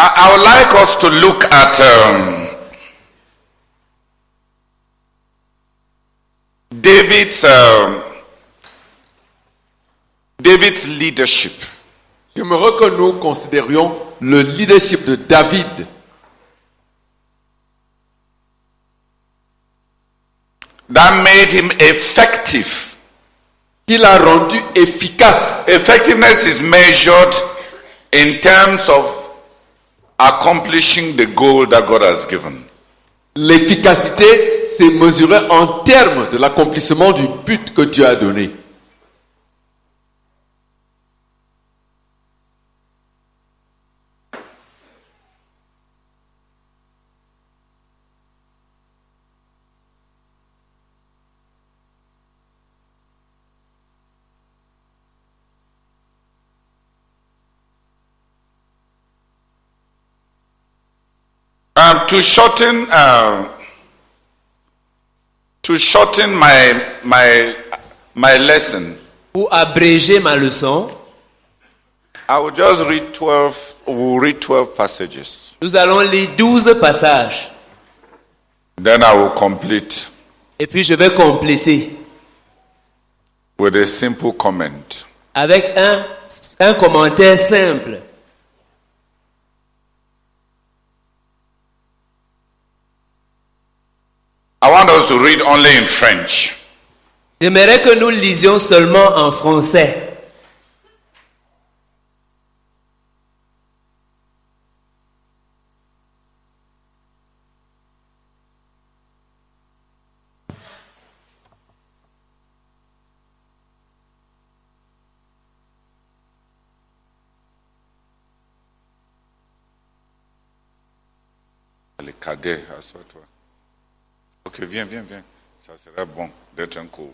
I would like us to look at David's leadership. J'aimerais que nous considérions le leadership de David. That made him effective. Qui l'a rendu efficace. Effectiveness is measured in terms of accomplishing the goal that God has given. L'efficacité, c'est mesuré en termes de l'accomplissement du but que Dieu a donné. To shorten my lesson, Pour abréger ma leçon, I will just read 12. We'll read 12 passages. nous allons lire 12 passages. Then I will complete Et puis je vais compléter with a simple comment. avec un commentaire simple. I want us to read only in French. J'aimerais que nous lisions seulement en français. Les cadets, assois-toi. Ok, viens. Ça serait bon d'être un coup.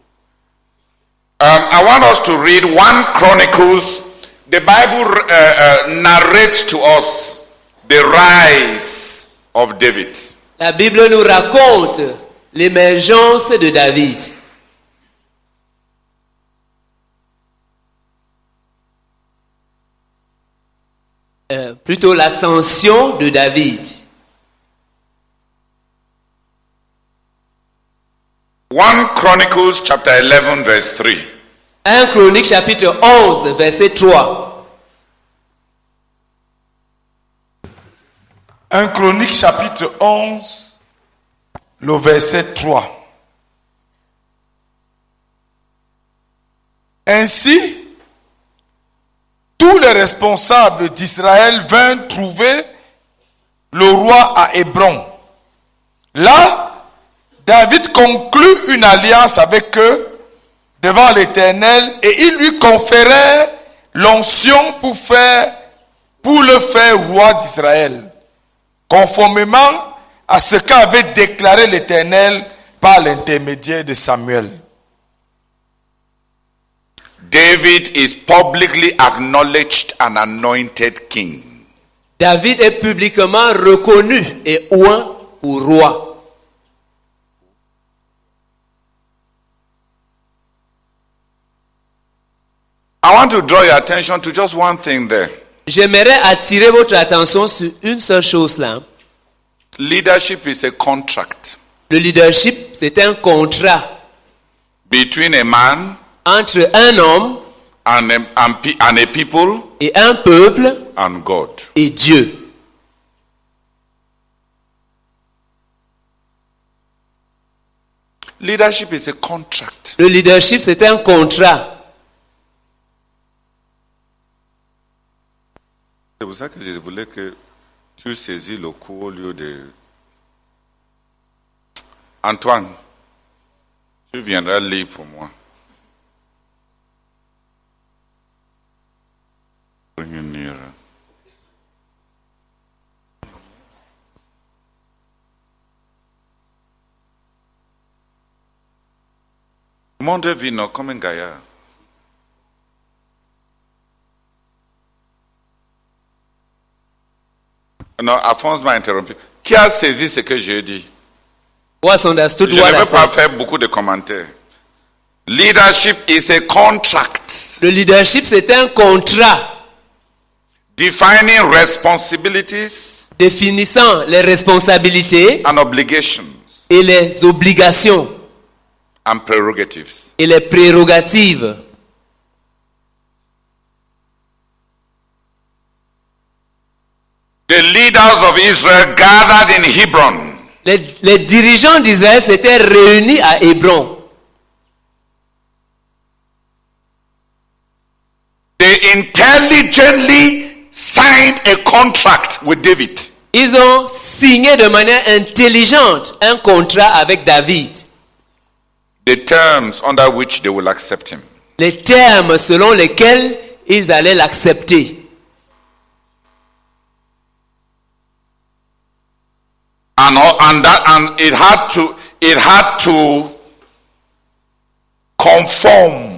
I want us to read 1 Chronicles. The Bible narrates to us the rise of David. La Bible nous raconte l'émergence de David. Plutôt l'ascension de David. 1 Chronicles chapter 11 verse 3. 1 Chronique chapitre 11 verset 3. 1 Chronique chapitre 11, le verset 3. Ainsi, tous les responsables d'Israël vinrent trouver le roi à Hébron. Là, David conclut une alliance avec eux devant l'Éternel et il lui conférait l'onction pour le faire roi d'Israël, conformément à ce qu'avait déclaré l'Éternel par l'intermédiaire de Samuel. David is publicly acknowledged an anointed king. David est publiquement reconnu et oint pour roi. I want to draw your attention to just one thing there. J'aimerais attirer votre attention sur une seule chose là. Leadership is a contract Le leadership, c'est un contrat between a man entre un homme and a people et un peuple and God. et Dieu. Leadership is a contract. Le leadership, c'est un contrat. C'est pour ça que je voulais que tu saisis le coup au lieu de... Antoine, tu viendras lire pour moi. Réunir. Le monde vit comme un gaillard. Non, Alphonse m'a interrompu. Qui a saisi ce que j'ai dit? Was understood Je ne what I veux pas said. faire beaucoup de commentaires. Leadership is a contract. Le leadership, c'est un contrat. defining responsibilities définissant les responsabilités and obligations et les obligations and prerogatives. et les prérogatives. The leaders of Israel gathered in Hebron Les dirigeants d'Israël s'étaient réunis à Hébron. They intelligently signed a contract with David. Ils ont signé de manière intelligente un contrat avec David. The terms under which they will accept him. Les termes selon lesquels ils allaient l'accepter. And it had to conform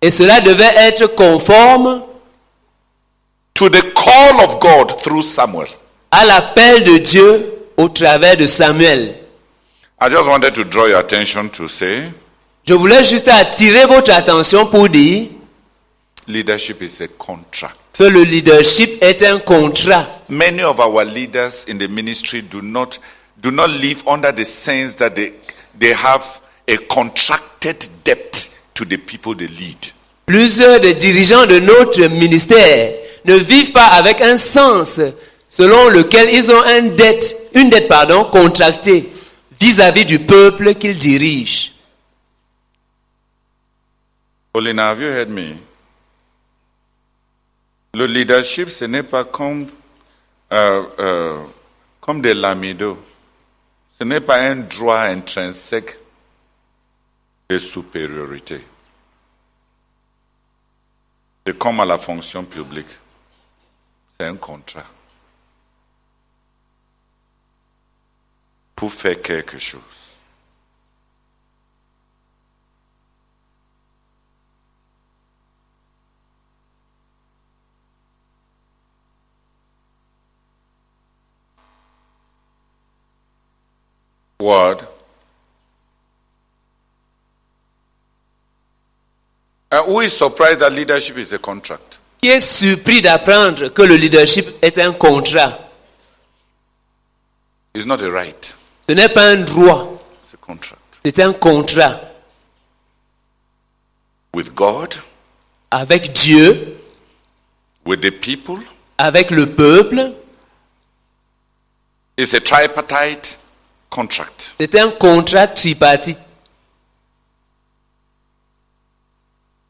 Et cela devait être conforme to the call of God through Samuel. à l'appel de Dieu au travers de Samuel. I just wanted to draw your attention to say Je voulais juste attirer votre attention pour dire leadership is a contract. que le leadership est un contrat. Many of our leaders in the ministry do not live under the sense that they have a contracted debt to the people they lead. Plusieurs des dirigeants de notre ministère ne vivent pas avec un sens selon lequel ils ont une dette contractée vis-à-vis du peuple qu'ils dirigent. Olina, have you heard me? Le leadership, ce n'est pas comme des lamidos. Ce n'est pas un droit intrinsèque de supériorité. C'est comme à la fonction publique. C'est un contrat. Pour faire quelque chose. Word. Who is surprised that leadership is a contract? Qui est surpris d'apprendre que le leadership est un contrat? It's not a right. Ce n'est pas un droit, It's a contract. c'est un contrat With God, avec Dieu, with the people. avec le peuple. It's a tripartite contract. C'est un contrat tripartite.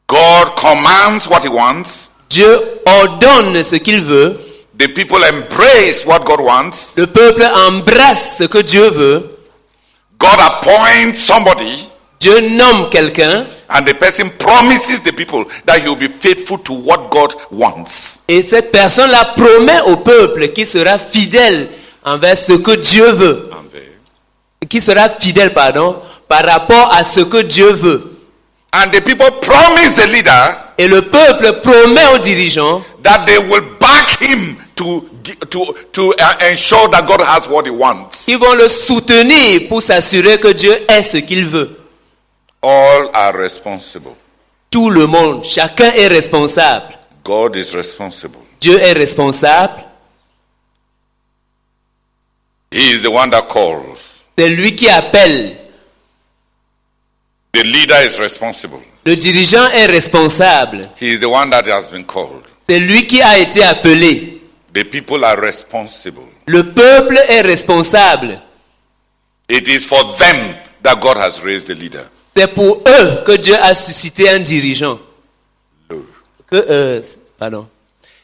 God commands what he wants. Dieu ordonne ce qu'il veut. The people embrace what God wants. Le peuple embrasse ce que Dieu veut. God appoints somebody, Dieu nomme quelqu'un and the person promises the people that he will be faithful to what God wants. et cette personne-là promet au peuple qu'il sera fidèle envers ce que Dieu veut. Qui sera fidèle, par rapport à ce que Dieu veut. And the people promise the leader Et le peuple promet aux dirigeants that they will back him to ensure that God has what he wants. qu'ils vont le soutenir pour s'assurer que Dieu ait ce qu'il veut. All are responsible. Tout le monde, chacun est responsable. God is responsible. Dieu est responsable. He is the one that calls. C'est lui qui appelle. The leader is responsible. Le dirigeant est responsable. He is the one that has been called. C'est lui qui a été appelé. The people are responsible. Le peuple est responsable. It is for them that God has raised the leader. C'est pour eux que Dieu a suscité un dirigeant.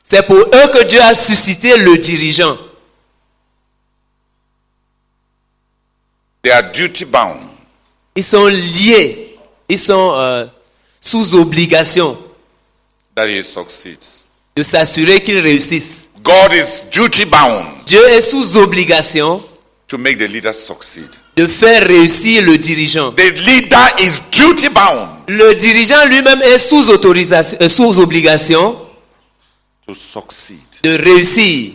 C'est pour eux que Dieu a suscité le dirigeant. They are duty bound. Ils sont liés. Ils sont sous obligation That he succeeds. de s'assurer qu'ils réussissent. God is duty bound Dieu est sous obligation to make the leader succeed. de faire réussir le dirigeant. The leader is duty bound Le dirigeant lui-même est sous obligation to succeed, de réussir.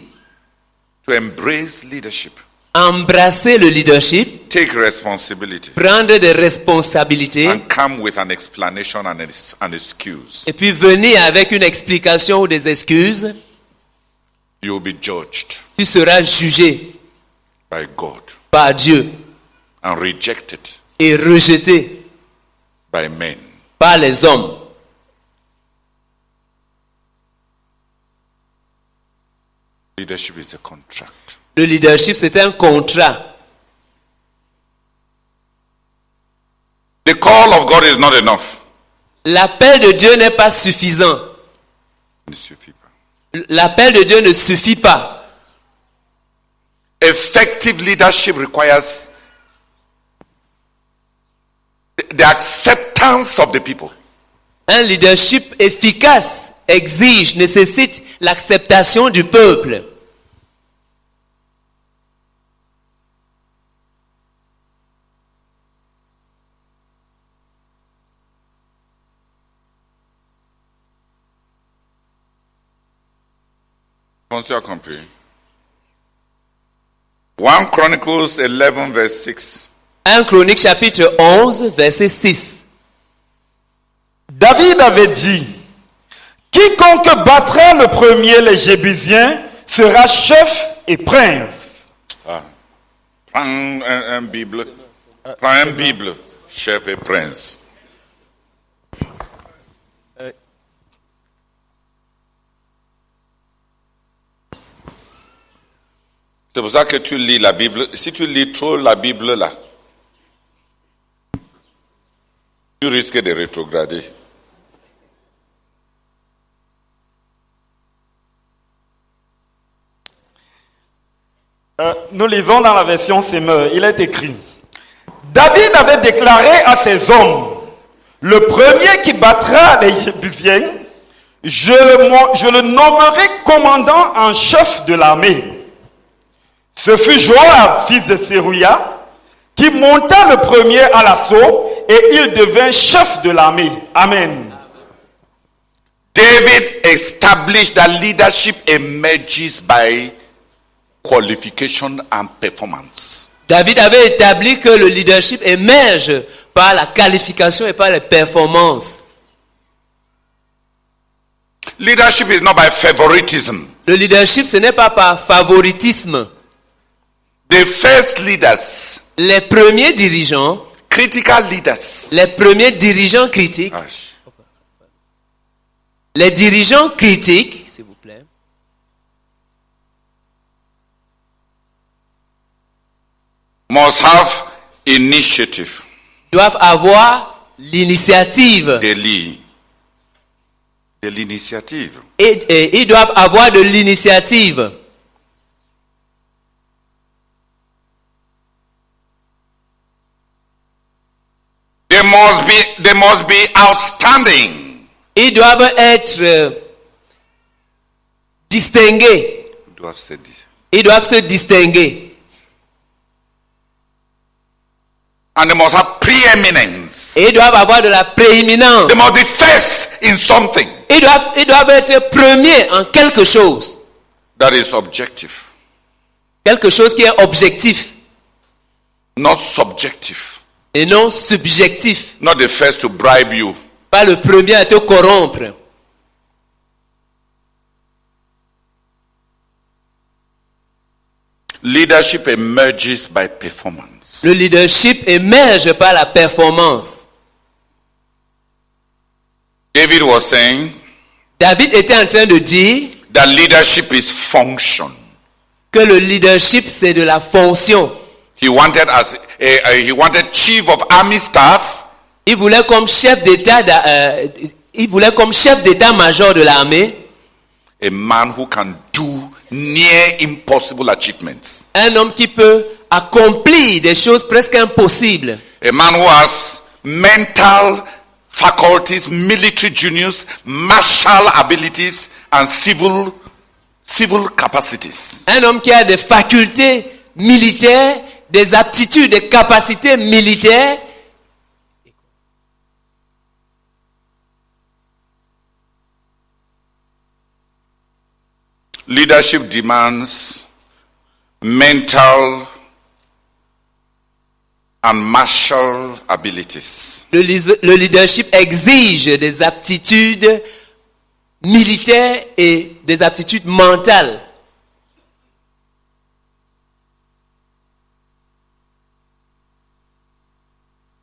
to embrace leadership. Embrasser le leadership take responsibility prendre des responsabilités and come with an explanation and an excuse, et puis venir avec une explication ou des excuses, you will be judged tu seras jugé by God par Dieu and rejected et rejeté by men. par les hommes. Leadership is a contract. Le leadership, c'est un contrat. The call of God is not enough. L'appel de Dieu n'est pas suffisant. Il ne suffit pas. L'appel de Dieu ne suffit pas. Effective leadership requires the acceptance of the people. Un leadership efficace exige, nécessite l'acceptation du peuple. Once you are compris. 1 Chronicles 11 verse 6. 1 Chronique chapitre 11 verset 6. David avait dit, quiconque battra le premier les Jébusiens sera chef et prince. Prends un Bible. Prends un Bible, chef et prince. C'est pour ça que tu lis la Bible. Si tu lis trop la Bible là, tu risques de rétrograder. Nous lisons dans la version Semeur, il est écrit, David avait déclaré à ses hommes, le premier qui battra les Jébusiens, je le nommerai commandant en chef de l'armée. Ce fut Joab, fils de Sérouia, qui monta le premier à l'assaut et il devint chef de l'armée. Amen. David established that leadership emerges by qualification and performance. David avait établi que le leadership émerge par la qualification et par les performances. Leadership is not by favoritism. Le leadership, ce n'est pas par favoritisme. The first leaders, Les premiers dirigeants, critical leaders, les premiers dirigeants critiques, les dirigeants critiques, s'il vous plaît, must have initiative. doivent avoir l'initiative. They lead. De l'initiative. Et ils doivent avoir de l'initiative. They must be outstanding. Ils doivent être distingués. Ils doivent se distinguer. And they must have preeminence. Et ils doivent avoir de la prééminence. They must be first in something. Ils doivent être premiers en quelque chose. That is objective. Quelque chose qui est objectif. Not subjective. Et non subjectif. Not the first to bribe you. Pas le premier à te corrompre. Leadership emerges by performance. Le leadership émerge par la performance. David was saying David était en train de dire that leadership is function. que le leadership c'est de la fonction. He wanted chief of army staff. Il voulait comme chef d'état-major de l'armée. A man who can do near impossible achievements. Un homme qui peut accomplir des choses presque impossibles. A man who has mental faculties, military genius, martial abilities, and civil capacities. Un homme qui a des facultés militaires, des aptitudes, des capacités militaires. Leadership demands mental and martial abilities. Le leadership exige des aptitudes militaires et des aptitudes mentales.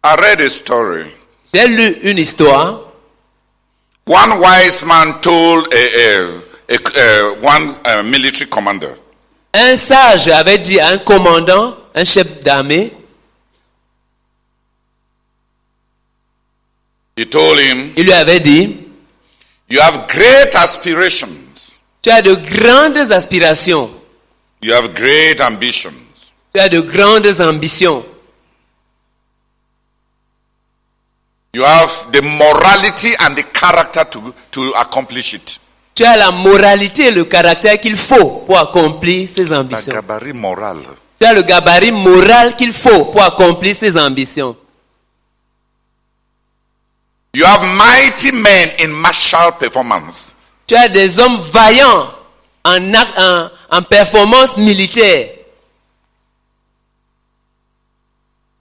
I read a story. J'ai lu une histoire. One wise man told one military commander, Un sage avait dit à un commandant, un chef d'armée, he told him, il lui avait dit, you have great aspirations. tu as de grandes aspirations, You have great ambitions. tu as de grandes ambitions, You have the morality and the character to accomplish it. tu as la moralité et le caractère qu'il faut pour accomplir ses The ambitions. gabarit moral. Tu as le gabarit moral qu'il faut pour accomplir ses ambitions. You have mighty men in martial performance. Tu as des hommes vaillants en performance militaire.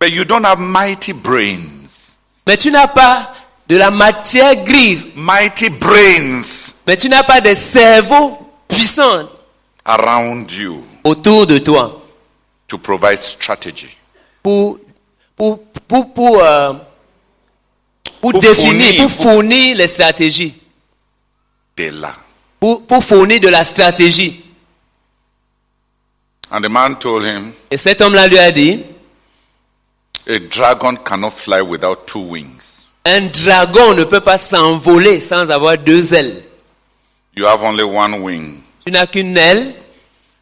But you don't have mighty brains. Mais tu n'as pas de la matière grise. Mighty brains Mais tu n'as pas de cerveau puissant around you autour de toi to provide strategy. pour Pour définir, fournir, pour fournir les stratégies. They're là. Pour fournir de la stratégie. And the man told him, Et cet homme-là lui a dit, a dragon cannot fly without two wings. un dragon ne peut pas s'envoler sans avoir deux ailes. You have only one wing. Tu n'as qu'une aile.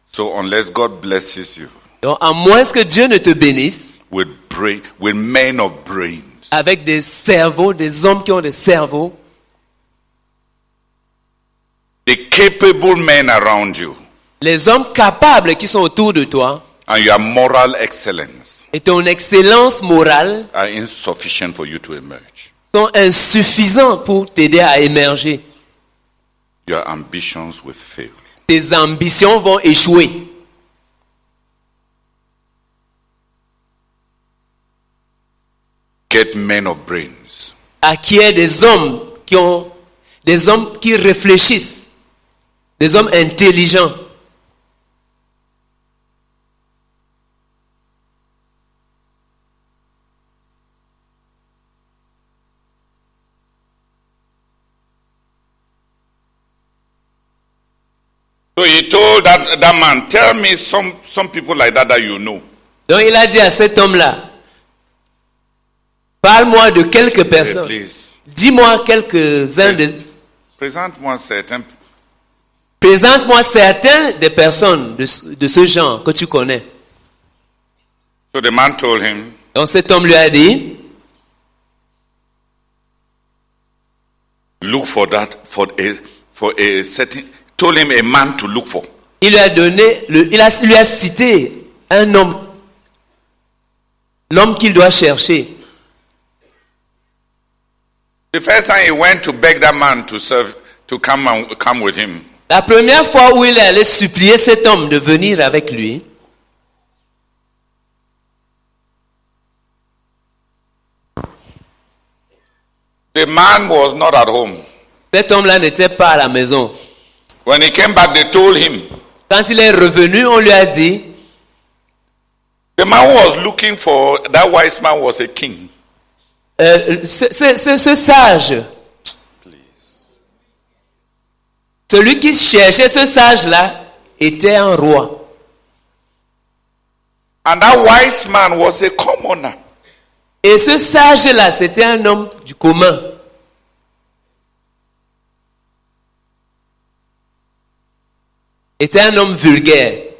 So unless God blesses you Donc, à moins que Dieu ne te bénisse, with men of brains, avec des cerveaux, des hommes qui ont des cerveaux, the capable men around you, les hommes capables qui sont autour de toi, and your moral excellence et ton excellence morale are insufficient for you to emerge. sont insuffisants pour t'aider à émerger. Your ambitions will fail. Tes ambitions vont échouer. Get men of brains. Acquiert des hommes qui réfléchissent, des hommes intelligents. So he told that man, tell me some people like that you know. Donc il a dit à cet homme-là, parle-moi de quelques Hey, personnes. please, Dis-moi quelques-uns de... present-moi certain. Présente-moi certains des personnes de ce genre que tu connais. So the man told him, Donc cet homme lui a dit, look for that, for a certain, told him a man to look for. il lui a donné, lui a cité un homme, l'homme qu'il doit chercher. The first time he went to beg that man to serve, to come with him, La première fois où il est allé supplier cet homme de venir avec lui, the man was not at home. cet homme-là n'était pas à la maison. When he came back, they told him, Quand il est revenu, on lui a dit, the man who was looking for that wise man was a king. ce sage, celui qui cherchait ce sage-là était un roi. And that wise man was a commoner. Et ce sage-là, c'était un homme du commun. Était un homme vulgaire.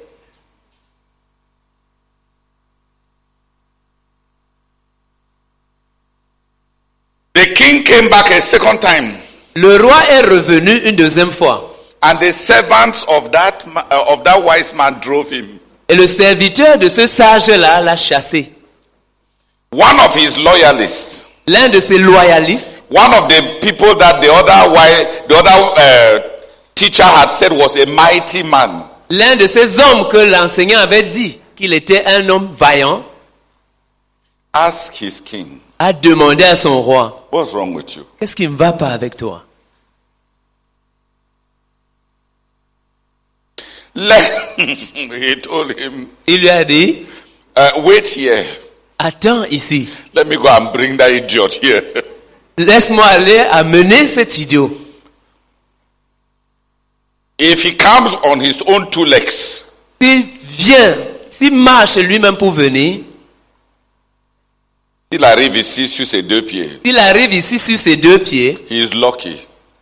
The king came back a second time, Le roi est revenu une deuxième fois. and the servants of that wise man drove him. Et le serviteur de ce sage-là l'a chassé. One of his loyalists, L'un de ses loyalistes, one of the people that the other teacher had said was a mighty man, l'un de ces hommes que l'enseignant avait dit qu'il était un homme vaillant, asked his king, a demandé à son roi, what's wrong with you? qu'est-ce qui ne va pas avec toi? He told him, Il lui a dit, wait here. attends ici, Let me go and bring that idiot here. laisse-moi aller amener cet idiot. If he comes on his own 2 legs, S'il vient, s'il marche lui-même pour venir, s'il arrive ici sur ses 2 pieds, s'il arrive ici sur ses 2 pieds, he is lucky.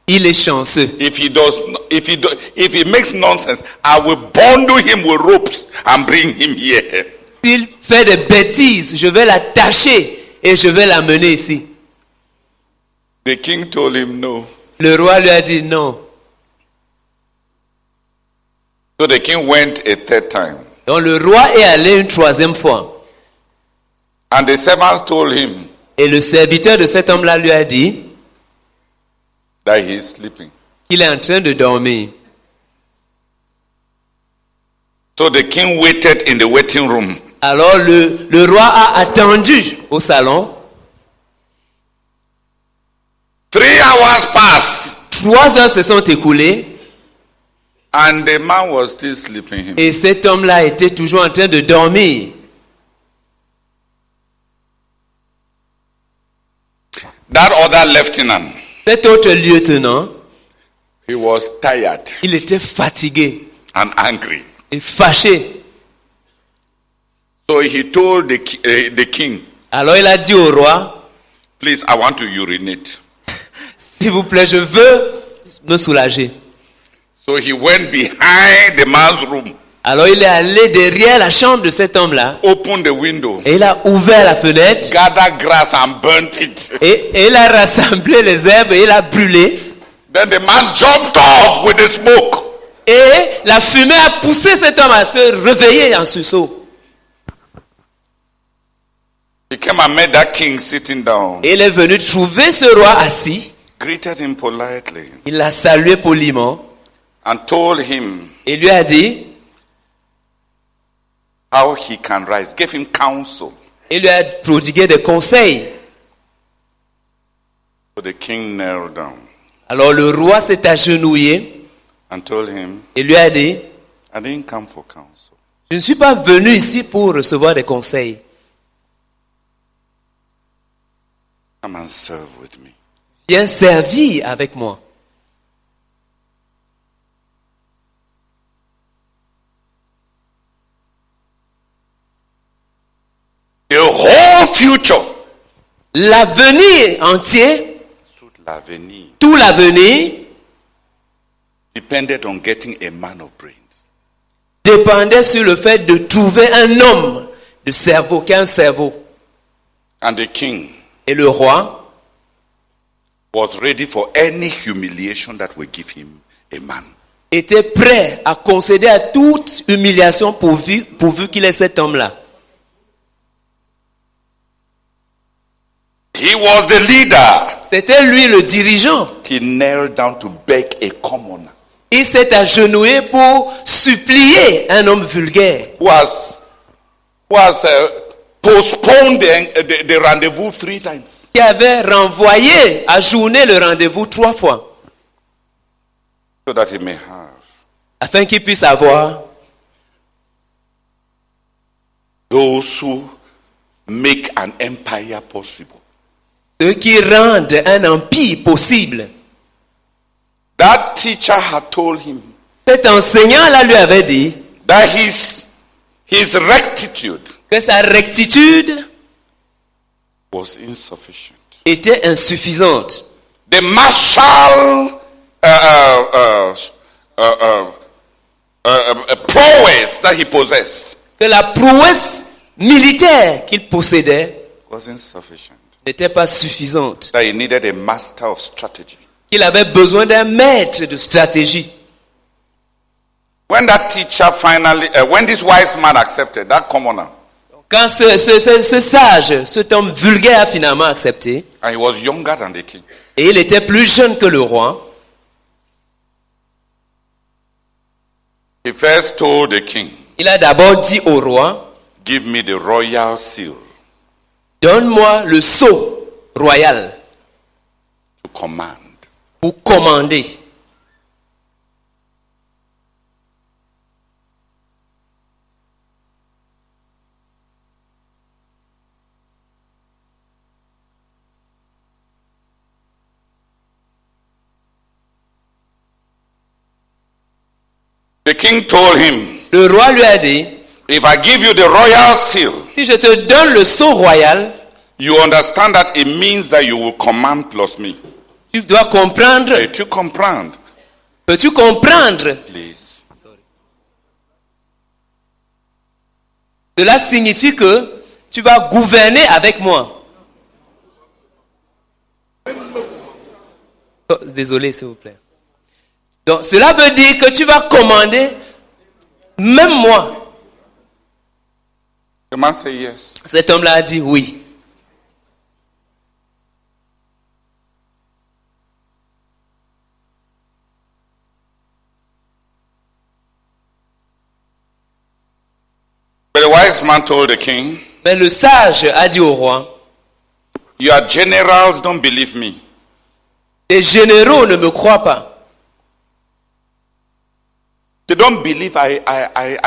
il est chanceux. If he makes nonsense, I will bundle him with ropes and bring him here. S'il fait des bêtises, je vais l'attacher et je vais l'amener ici. The king told him no. Le roi lui a dit non. So the king went a 3rd time. Donc le roi est allé une 3e fois. And the servant told him Et le serviteur de cet homme-là lui a dit that he is sleeping. qu'il est en train de dormir. So the king waited in the waiting room. Alors le roi a attendu au salon. 3 hours passed 3 heures se sont écoulées and the man was still sleeping. et cet homme-là était toujours en train de dormir. That other lieutenant, Cet autre lieutenant, he was tired il était fatigué and angry. et fâché. So he told the king, Alors il a dit au roi, please, I want to urinate. s'il vous plaît, je veux me soulager. So he went behind the man's room, Alors il est allé derrière la chambre de cet homme-là opened the window, et il a ouvert la fenêtre gathered grass and burnt it. et il a rassemblé les herbes et il a brûlé. Then the man jumped up with the smoke. Et la fumée a poussé cet homme à se réveiller en sursaut. He came and met that king sitting down, Et il est venu trouver ce roi assis. greeted him politely, Il l'a salué poliment and told him et lui a dit, how he can rise, gave him counsel. il lui a prodigué des conseils. So the king knelt down Alors le roi s'est agenouillé and told him, et lui a dit, I didn't come for counsel. je ne suis pas venu ici pour recevoir des conseils. Come and serve with me. Viens servir avec moi. The whole future, L'avenir entier, toute l'avenir, tout l'avenir, depended on getting a man of brains. dépendait sur le fait de trouver un homme de cerveau, qui a un cerveau. And the king Et le roi was ready for any humiliation that will give him a man. était prêt à concéder à toute humiliation pourvu qu'il ait cet homme-là. He was the leader. C'était lui le dirigeant. He knelt down to beg a commoner Il s'est agenouillé pour supplier un homme vulgaire who has postponed the rendezvous 3 times. qui avait renvoyé, ajourné le rendez-vous 3 fois So that he may have afin qu'il puisse avoir those who make an empire possible. ceux qui rendent un empire possible. That teacher had told him Cet enseignant-là lui avait dit that his rectitude que sa rectitude was insufficient. était insuffisante. The martial prowess that he possessed Que la prouesse militaire qu'il possédait was insufficient. n'était pas suffisante. That he needed a master of strategy. Qu'il avait besoin d'un maître de stratégie. When that teacher finally, when this wise man accepted, that commoner, Quand ce sage, cet homme vulgaire a finalement accepté, and he was younger than the king, et il était plus jeune que le roi, he first told the king, il a d'abord dit au roi, give me the royal seal. Donne-moi le sceau royal to command. pour commander. The king told him, Le roi lui a dit, if I give you the royal seal, si je te donne le sceau royal, you understand that it means that you will command plus me. tu dois comprendre. Et tu comprends, Peux-tu comprendre? please. Cela signifie que tu vas gouverner avec moi. Oh, désolé, s'il vous plaît. Donc, cela veut dire que tu vas commander, même moi. The man said yes. Cet homme-là a dit oui. But the wise man told the king, Mais le sage a dit au roi, your generals don't believe me. les généraux ne me croient pas. They don't believe I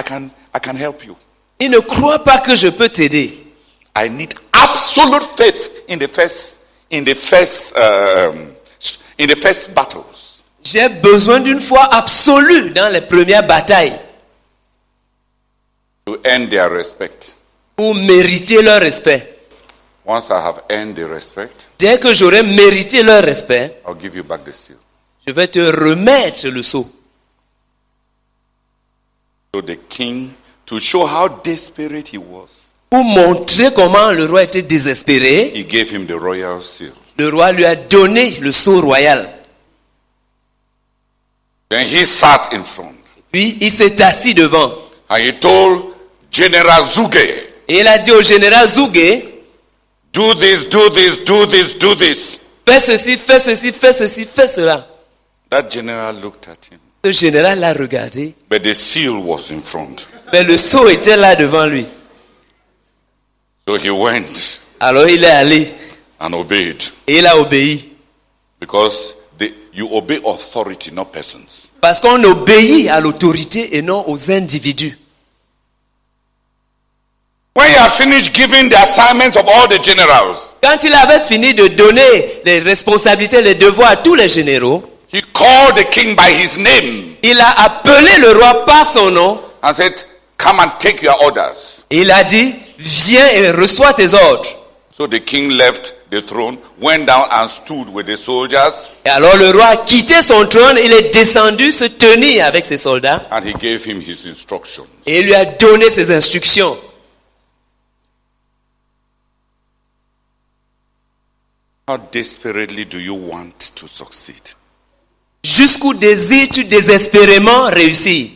can help you. Ils ne croient pas que je peux t'aider. I need absolute faith in the first battles. J'ai besoin d'une foi absolue dans les premières batailles To earn their respect. pour mériter leur respect. Once I have earned the respect, Dès que j'aurai mérité leur respect, I'll give you back the seal. je vais te remettre le sceau. So the king, to show how desperate he was, Pour montrer comment le roi était désespéré, he gave him the royal seal. le roi lui a donné le sceau royal. Then he sat in front Puis il s'est assis devant. and he told General Zuge, Et il a dit au général Zougué, do this, do this, do this, do this. fais ceci, fais ceci, fais ceci, fais cela. That general looked at him, Ce général l'a regardé, but the seal was in front. mais le sceau était là devant lui. So he went Alors il est allé and obeyed, et il a obéi. because you obey authority, not persons. Parce qu'on obéit à l'autorité et non aux individus. When you have finished giving the assignments of all the generals, Quand il avait fini de donner les responsabilités, les devoirs à tous les généraux, he called the king by his name il a appelé le roi par son nom and said, come and take your orders. et il a dit, viens et reçois tes ordres. So the king left the throne, went down and stood with the soldiers, Et alors le roi a quitté son trône, il est descendu se tenir avec ses soldats and he gave him his instructions. et il lui a donné ses instructions. How desperately do you want to succeed? Jusqu'où désires-tu désespérément réussir?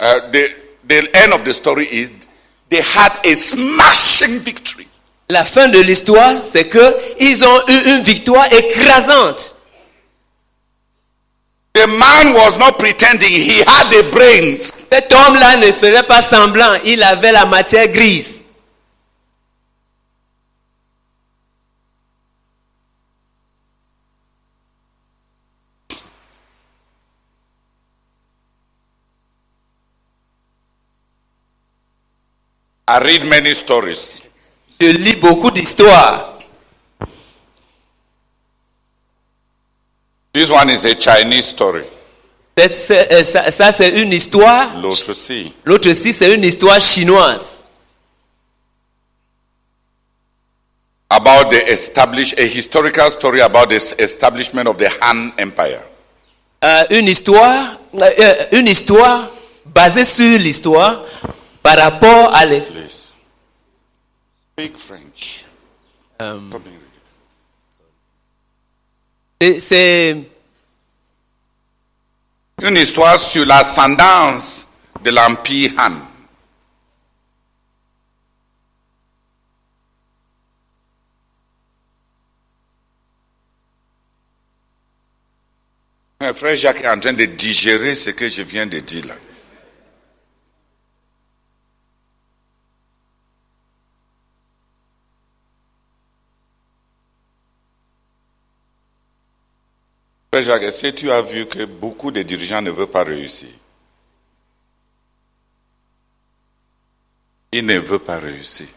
The end of the story is they had a smashing victory. La fin de l'histoire, c'est que ils ont eu une victoire écrasante. The man was not pretending, he had the brains. Cet homme-là ne faisait pas semblant, il avait la matière grise. I read many stories. Je lis beaucoup d'histoires. This one is a Chinese story. Ça, c'est une histoire. L'autre aussi. L'autre-ci, c'est une histoire chinoise. About a historical story about the establishment of the Han Empire. Une histoire basée sur l'histoire par rapport à Please. Speak French. Stop being ridiculous. c'est Une histoire sur l'ascendance de l'Empire Han. Mon frère Jacques est en train de digérer ce que je viens de dire là. Frère Jacques, est-ce que tu as vu que beaucoup de dirigeants ne veulent pas réussir? Ils ne veulent pas réussir.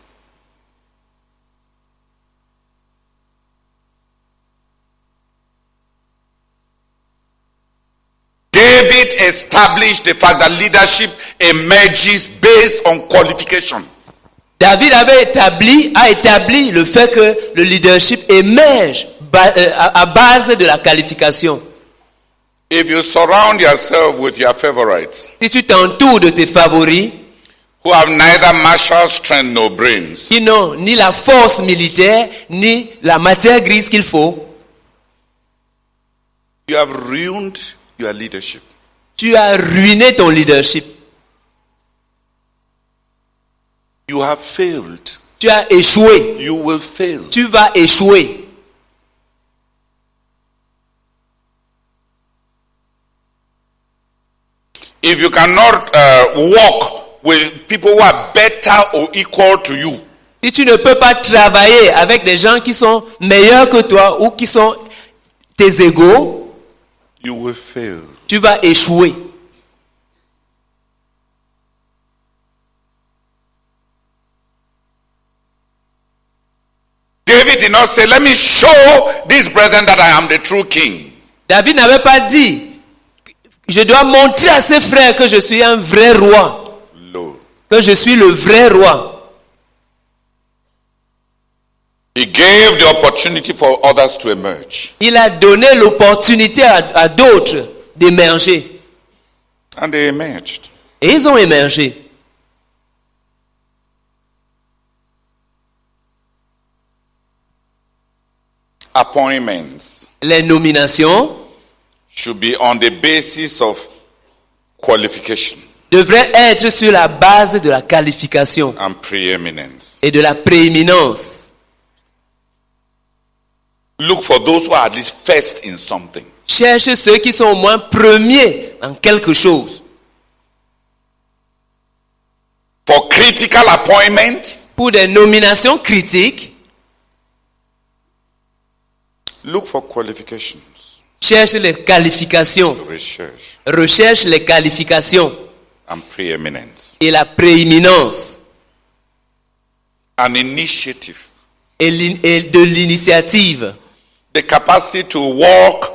David established the fact that leadership emerges based on qualification. David a établi le fait que le leadership émerge à base de la qualification. If you surround yourself with your favorites, Si tu t'entoures de tes favoris, who have neither martial strength nor brains, qui n'ont ni la force militaire, ni la matière grise qu'il faut, you have ruined your leadership. tu as ruiné ton leadership. You have failed. Tu as échoué. You will fail. Tu vas échouer. If you cannot walk with people who are better or equal to you, Si tu ne peux pas travailler avec des gens qui sont meilleurs que toi ou qui sont tes égaux, you will fail. tu vas échouer. David did not say, let me show these brethren that I am the true king. David n'avait pas dit, je dois montrer à ses frères que je suis un vrai roi, Lo. que je suis le vrai roi. He gave the opportunity for others to emerge. Il a donné l'opportunité à d'autres d'émerger. And they emerged. Et ils ont émergé. Appointments Les nominations should be on the basis of qualification devraient être sur la base de la qualification and preeminence. et de la prééminence. Look for those who are at least first in something. Cherche ceux qui sont au moins premiers en quelque chose. For critical appointments, Pour des nominations critiques, look for qualifications. cherche les qualifications. Research Recherche les qualifications and preeminence. et la prééminence An initiative. et de l'initiative. The capacity to walk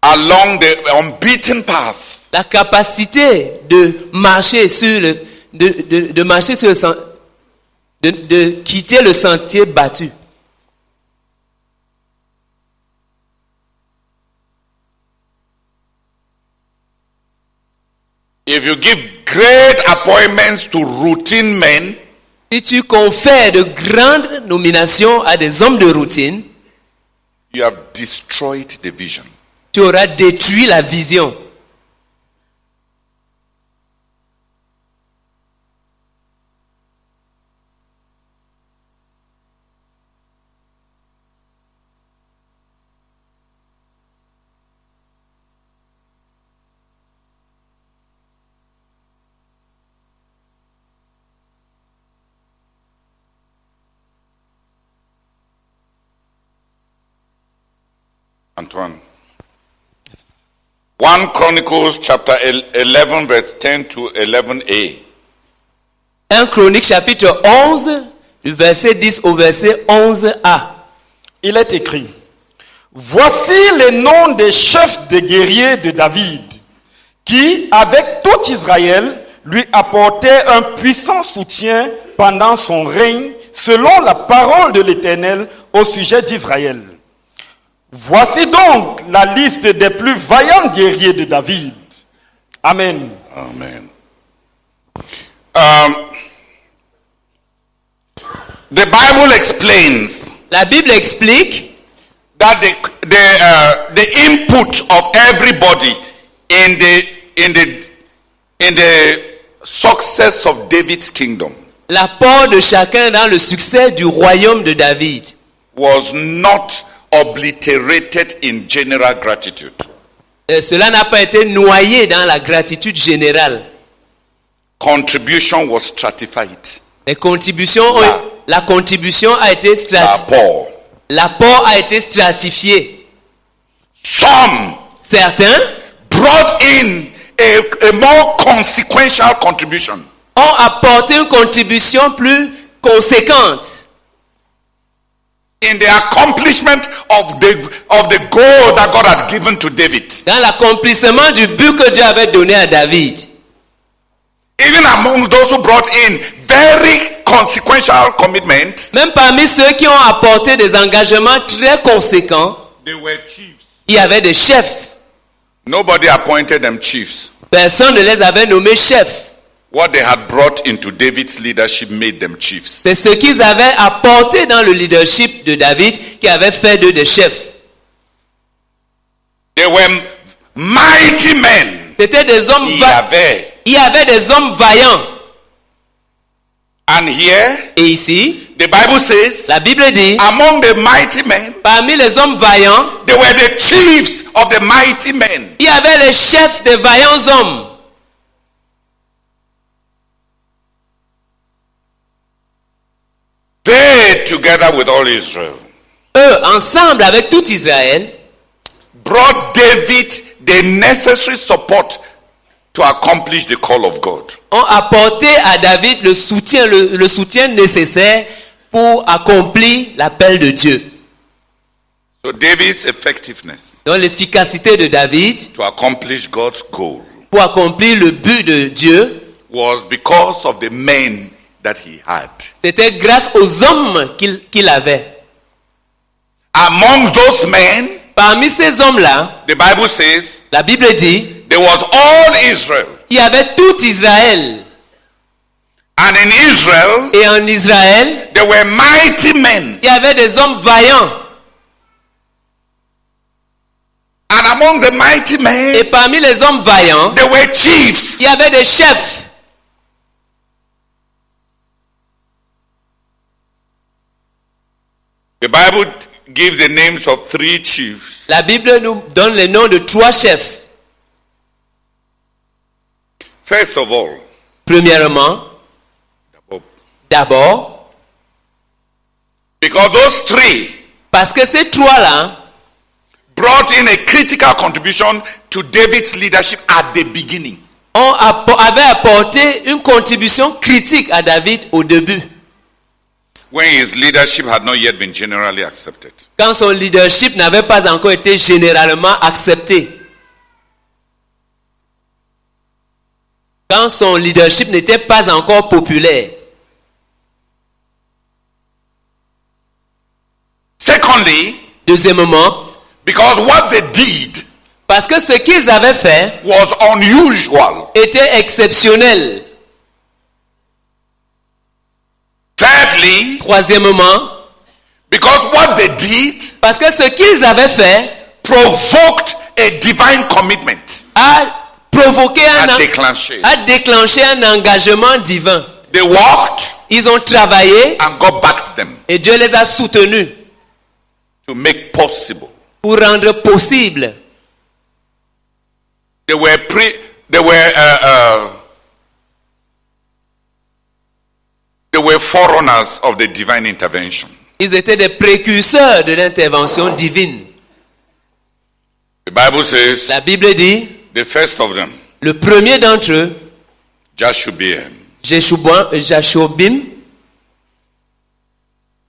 along the unbeaten path. La capacité de marcher sur de marcher sur de quitter le sentier battu. If you give great appointments to routine men, Si tu confères de grandes nominations à des hommes de routine, you have destroyed the vision. tu auras détruit la vision. Antoine. 1 Chronicles chapter 11 verse 10 to 11a. 1 Chronique chapitre 11, du verset 10 au verset 11a. Il est écrit, voici les noms des chefs des guerriers de David, qui, avec tout Israël, lui apportaient un puissant soutien pendant son règne, selon la parole de l'Éternel au sujet d'Israël. Voici donc la liste des plus vaillants guerriers de David. Amen. Amen. The Bible explains La Bible explique that the input of everybody in the success of David's kingdom l'apport de chacun dans le succès du royaume de David was not obliterated in general gratitude. Cela n'a pas été noyé dans la gratitude générale. Contribution was stratified. Les contributions la contribution a été L'apport. l'apport a été stratifié. Some Certains brought in a more consequential contribution. ont apporté une contribution plus conséquente In the accomplishment of the goal that God had given to David. dans l'accomplissement du but que Dieu avait donné à David. Even among those who brought in very consequential commitments, Même parmi ceux qui ont apporté des engagements très conséquents, they were chiefs. il y avait des chefs. Nobody appointed them chiefs. Personne ne les avait nommés chefs. What they had brought into David's leadership made them chiefs. C'est ce qu'ils avaient apporté dans le leadership de David qui avait fait d'eux des chefs. They were mighty men. C'était des hommes il y avait des hommes vaillants. And here, Et ici, the Bible says, la Bible dit, among the mighty men, parmi les hommes vaillants, they were the chiefs of the mighty men. il y avait les chefs des vaillants hommes. They, together with all Israel, Eux, ensemble avec tout Israël, brought David the necessary support to accomplish the call of God. ont apporté à David le soutien nécessaire pour accomplir l'appel de Dieu. So David's effectiveness Donc l'efficacité de David to accomplish God's goal pour accomplir le but de Dieu, was because of the men that he had. c'était grâce aux hommes qu'il avait. Among those men, Parmi ces hommes-là, the Bible says, la Bible dit, there was all Israel. il y avait tout Israël. And in Israel, Et en Israël, there were mighty men. il y avait des hommes vaillants. And among the mighty Et men, parmi les hommes vaillants, there were chiefs. il y avait des chefs. The Bible gives the names of 3 chiefs. La Bible nous donne les noms de 3 chefs. First of all, Premièrement, d'abord, because those 3 parce que ces 3-là brought in a critical contribution to David's leadership at the beginning. avaient apporté une contribution critique à David au début, When his leadership had not yet been generally accepted. quand son leadership n'avait pas encore été généralement accepté. Quand son leadership n'était pas encore populaire. Secondly, Deuxièmement, because what they did parce que ce qu'ils avaient fait was unusual. était exceptionnel. Thirdly, Troisièmement, because what they did parce que ce qu'ils avaient fait provoked a divine commitment. a provoqué A déclenché. a déclenché un engagement divin. They worked Ils ont travaillé and God backed them et Dieu les a soutenus to make possible. pour rendre possible. They were forerunners of the divine intervention. Ils étaient des précurseurs de l'intervention divine. The Bible says La Bible dit, the first of them, le premier d'entre eux, Jashubiam, Jashobim,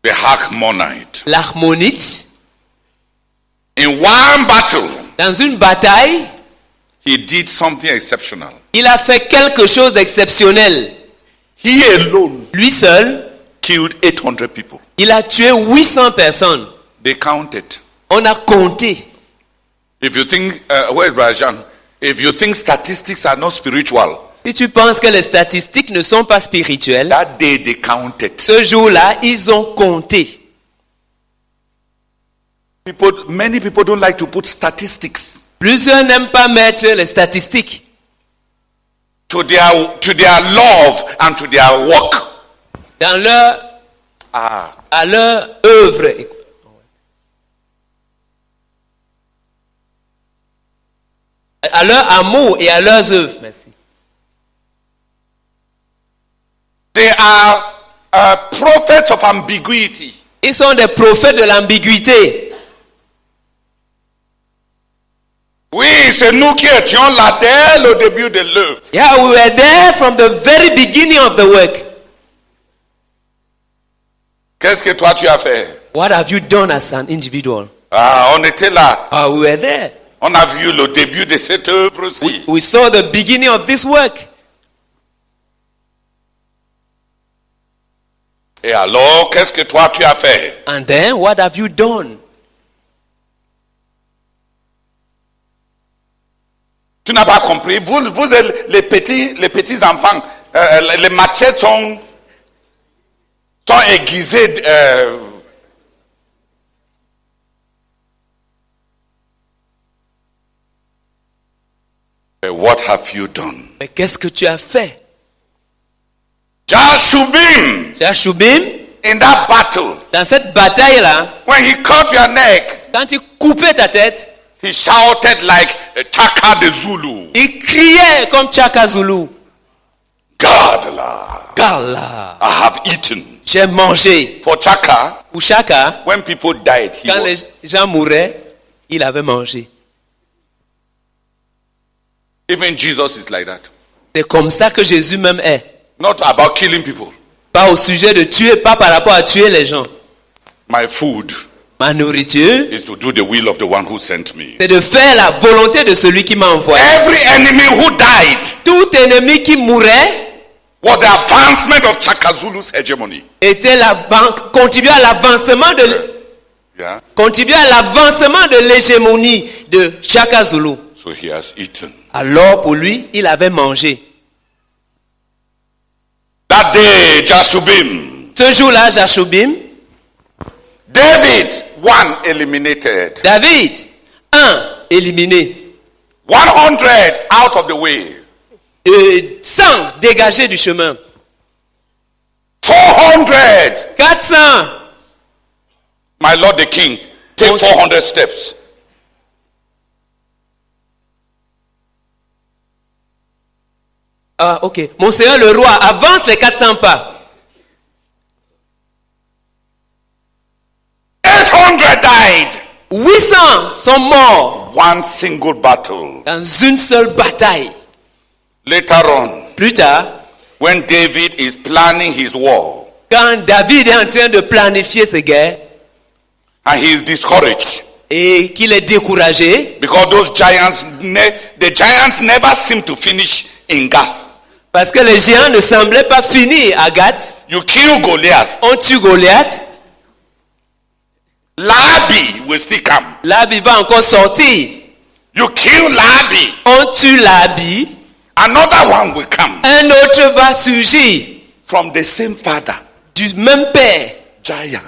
the Hachmonite, l'Harmonite, in one battle, dans une bataille, he did something exceptional. il a fait quelque chose d'exceptionnel. He alone Lui seul, killed 800 people. il a tué 800 personnes. They counted. On a compté. If you think, where's Brajan? If you think statistics are not spiritual, Si tu penses que les statistiques ne sont pas spirituelles, that day they counted. ce jour-là, ils ont compté. Many people don't like to put statistics Plusieurs n'aiment pas mettre les statistiques to their love and to their work. dans leur, Ah, à leur œuvre. À leur amour et à leurs œuvres. Merci. they are prophets of ambiguity. Ils sont des prophètes de l'ambiguïté. Oui, c'est nous qui étions là dès le début de l'œuvre. Yeah, we were there from the very beginning of the work. Qu'est-ce que toi tu as fait? What have you done as an individual? Ah, on était là. We were there. On a vu le début de cette œuvre aussi. We saw the beginning of this work. Et alors, qu'est-ce que toi tu as fait? And then, what have you done? Tu n'as pas compris. Vous les petits enfants, les machettes sont aiguisées. What have you done? Mais qu'est-ce que tu as fait? Jashubim, Jashubim, in that battle, dans cette bataille-là, when he cut your neck, quand il coupait ta tête, he shouted like Chaka the Zulu. il criait comme Chaka Zulu. God, la, Gala, I have eaten. j'ai mangé. For Chaka, Pour Chaka, when people died, he quand was, les gens mouraient, il avait mangé. even Jesus is like that. C'est comme ça que Jésus même est. Not about killing people. Pas au sujet de tuer, pas par rapport à tuer les gens. My food Ma nourriture, is to do the will of the one who sent me. c'est de faire la volonté de celui qui m'a envoyé. Every enemy who died Tout ennemi qui mourait was the advancement of Chaka Zulu's hegemony. était contribuait à l'avancement Yeah. de l'hégémonie de Chaka Zulu. So he has eaten. Alors pour lui, il avait mangé. That day, Jashubim, Ce jour-là, Jashubim, David, one eliminated. David, éliminé. 100 out of the way. 100 dégagés du chemin. 400. 400. My Lord the King, take 400 steps. Ok. Mon Seigneur le roi, avance les 400 pas. 800 died. 800 sont morts One single battle. dans une seule bataille. Later on, Plus tard, when David is planning his war, quand David est en train de planifier ses guerres and he is discouraged, et qu'il est découragé, because those giants, the giants never seem to finish in Gath. parce que les géants ne semblaient pas finir à Gath, You kill Goliath, on tue Goliath, Labi will still come. Labi va encore sortir. You kill Labi, On tue Labi, another one will come un autre va surgir from the same father. du même père, Giants,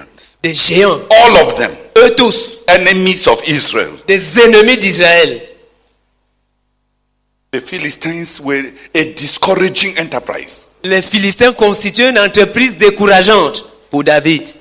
des géants, all of them, eux tous, enemies of Israel. des ennemis d'Israël. The Philistines were a discouraging enterprise. Les Philistins constituent une entreprise décourageante pour David.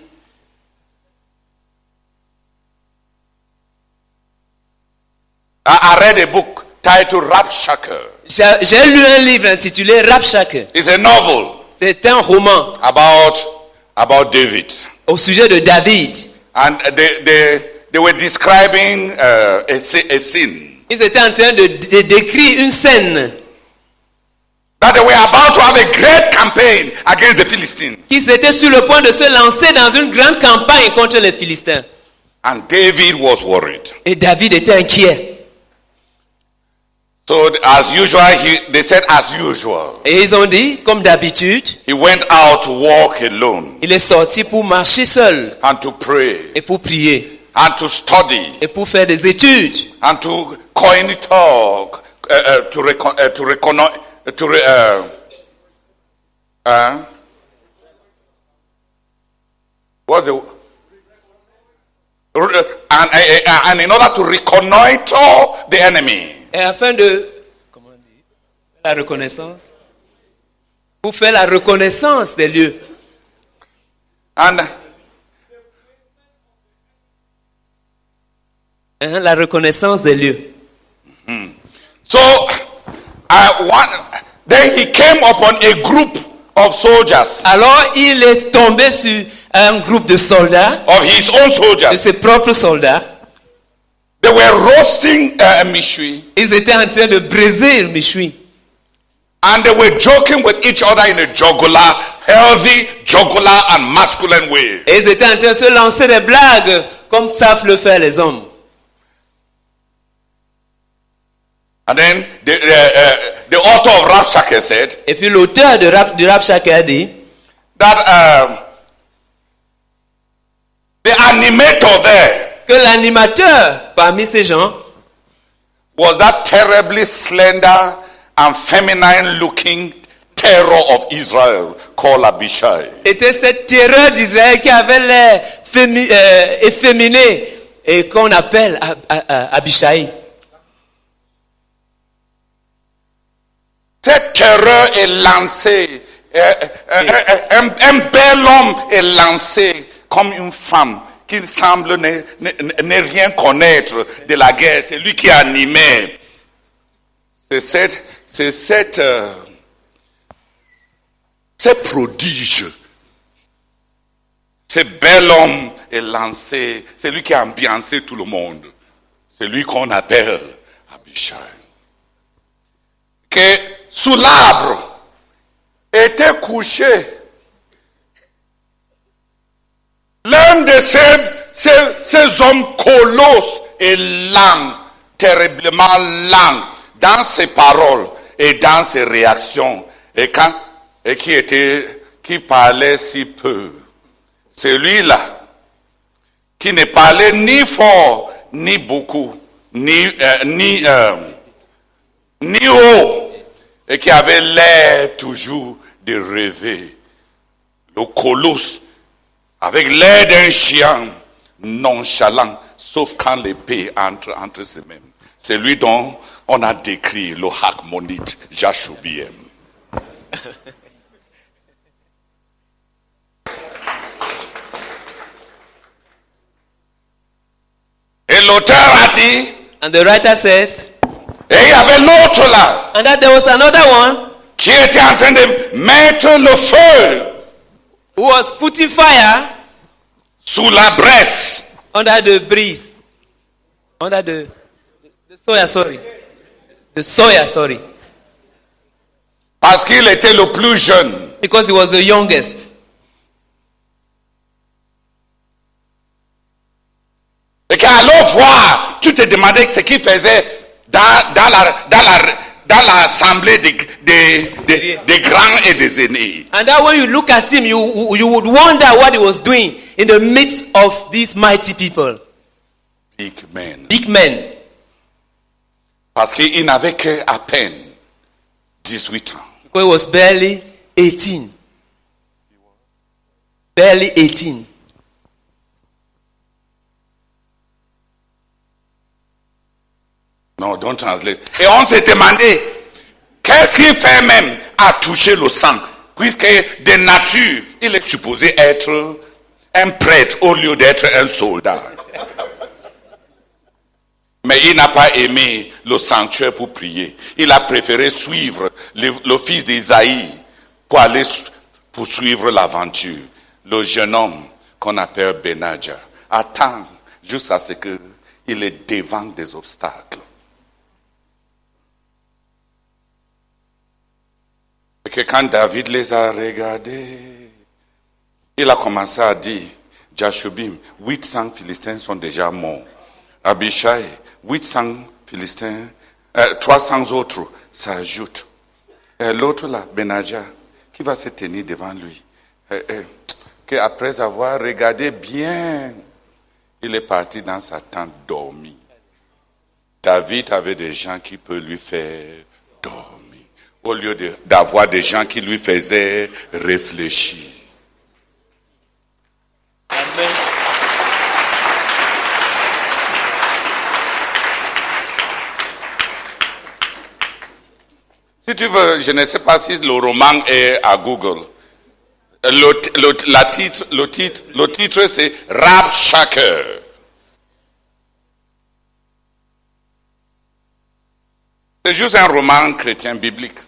I read a book titled Rabshakeh. J'ai lu un livre intitulé Rabshakeh. It's a novel C'est un roman about David. au sujet de David. And they were describing a scene Ils étaient en train de décrire une scène that they were about to have a great campaign against the Philistines. qui était sur le point de se lancer dans une grande campagne contre les Philistins. And David was worried. Et David était inquiet. So as usual, they said as usual. Et ils ont dit, comme d'habitude, He went out to walk alone il est sorti pour marcher seul and to pray et pour prier and to study et pour faire des études and to coin talk to what's the and in order to reconnoiter the enemy. et afin de la reconnaissance, pour faire la reconnaissance des lieux. And La reconnaissance des lieux. so then he came upon a group of soldiers, Alors il est tombé sur un groupe de soldats, of his own de soldiers. ses propres soldats. They They were roasting Mishui. Ils étaient en train de briser le méchoui. And they were joking with each other in a jugular, healthy, jugular and masculine way. Et ils étaient en train de se lancer des blagues comme savent le faire les hommes. And then the author of Rabshakeh said Et puis l'auteur du Rabshakeh a dit that the animator there que l'animateur parmi ces gens was that terribly slender and feminine looking terror of Israel called Abishai. était cette terreur d'Israël qui avait l'air efféminé et qu'on appelle Abishai. Cette terreur est lancée, un bel homme est lancé comme une femme qui semble ne rien connaître de la guerre. C'est lui qui animait. C'est prodige. Ce bel homme est lancé. C'est lui qui a ambiancé tout le monde. C'est lui qu'on appelle Abishai. Que sous l'arbre était couché l'un de ces hommes colosses et lents, terriblement lents dans ses paroles et dans ses réactions, et qui parlait si peu. Celui-là qui ne parlait ni fort ni beaucoup, ni haut, et qui avait l'air toujours de rêver. Le colosse, avec l'air d'un chien nonchalant, sauf quand l'épée entre ses mains. C'est lui dont on a décrit le Hakmonite Jashubiem. Et l'auteur a dit, And the writer said, et il y avait l'autre là, and that there was another one qui était en train de mettre le feu who was putting fire sous la braise. under the breeze. Under the soya, sorry. The soya, sorry. Parce qu'il était le plus jeune. Because he was the youngest. Et qu'alors voir, tu te demandais ce qu'il faisait dans l'assemblée des grands et des aînés. And that when you look at him, you would wonder what he was doing in the midst of these mighty people. Big men. Big men. Parce qu'il n'avait qu'à peine 18 ans. Because he was barely 18. Barely 18. Non, don't translate. Et on s'est demandé, qu'est-ce qu'il fait même à toucher le sang? Puisque de nature, il est supposé être un prêtre au lieu d'être un soldat. Mais il n'a pas aimé le sanctuaire pour prier. Il a préféré suivre le fils d'Isaïe pour aller poursuivre l'aventure. Le jeune homme qu'on appelle Benadja attend jusqu'à ce qu'il est devant des obstacles. Et que quand David les a regardés, il a commencé à dire, Jashubim, 800 Philistins sont déjà morts. Abishai, 800 Philistins, 300 autres s'ajoutent. Et l'autre là, Benadja, qui va se tenir devant lui. Qu'après avoir regardé bien, il est parti dans sa tente dormi. David avait des gens qui peuvent lui faire dormir, au lieu d'avoir des gens qui lui faisaient réfléchir. Amen. Si tu veux, je ne sais pas si le roman est à Google. Le titre c'est Rabshakeh. C'est juste un roman chrétien biblique.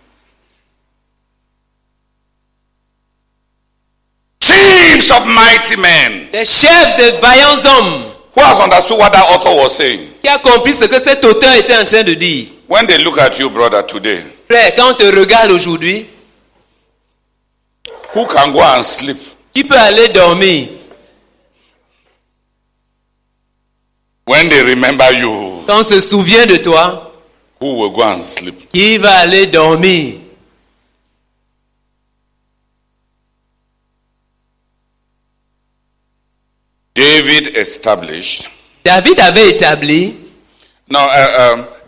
Chiefs of mighty men. Les chefs de vaillants hommes. Who has understood what that author was saying? Qui a compris ce que cet auteur était en train de dire? When they look at you, brother, today, Frère, quand on te regarde aujourd'hui, who can go and sleep? qui peut aller dormir? When they remember you, Quand on se souvient de toi, who will go and sleep? qui va aller dormir? David established. David avait établi, Now,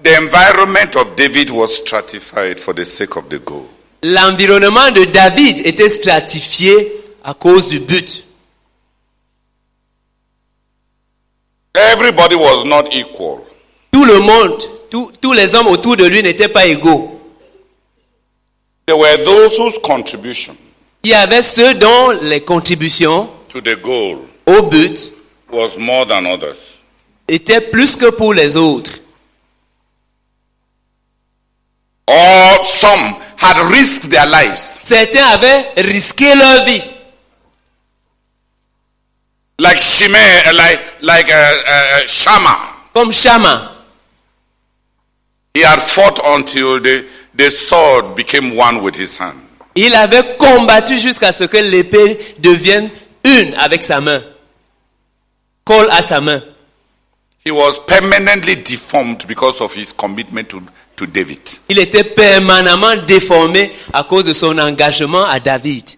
the environment of David was stratified for the sake of the goal. l'environnement de David était stratifié à cause du but. Everybody was not equal. Tout le monde, tous les hommes autour de lui n'étaient pas égaux. There were those whose contribution Il y avait ceux dont les contributions to the goal au but was more than others. étaient plus que pour les autres. Or some had risked their lives. Certains avaient risqué leur vie. Like Shimei, Shammah. Comme Shama. He had fought until the sword became one with his hand. Il avait combattu jusqu'à ce que l'épée devienne une avec sa main. Colle à sa main. He was permanently deformed because of his commitment to David. Il était permanemment déformé à cause de son engagement à David.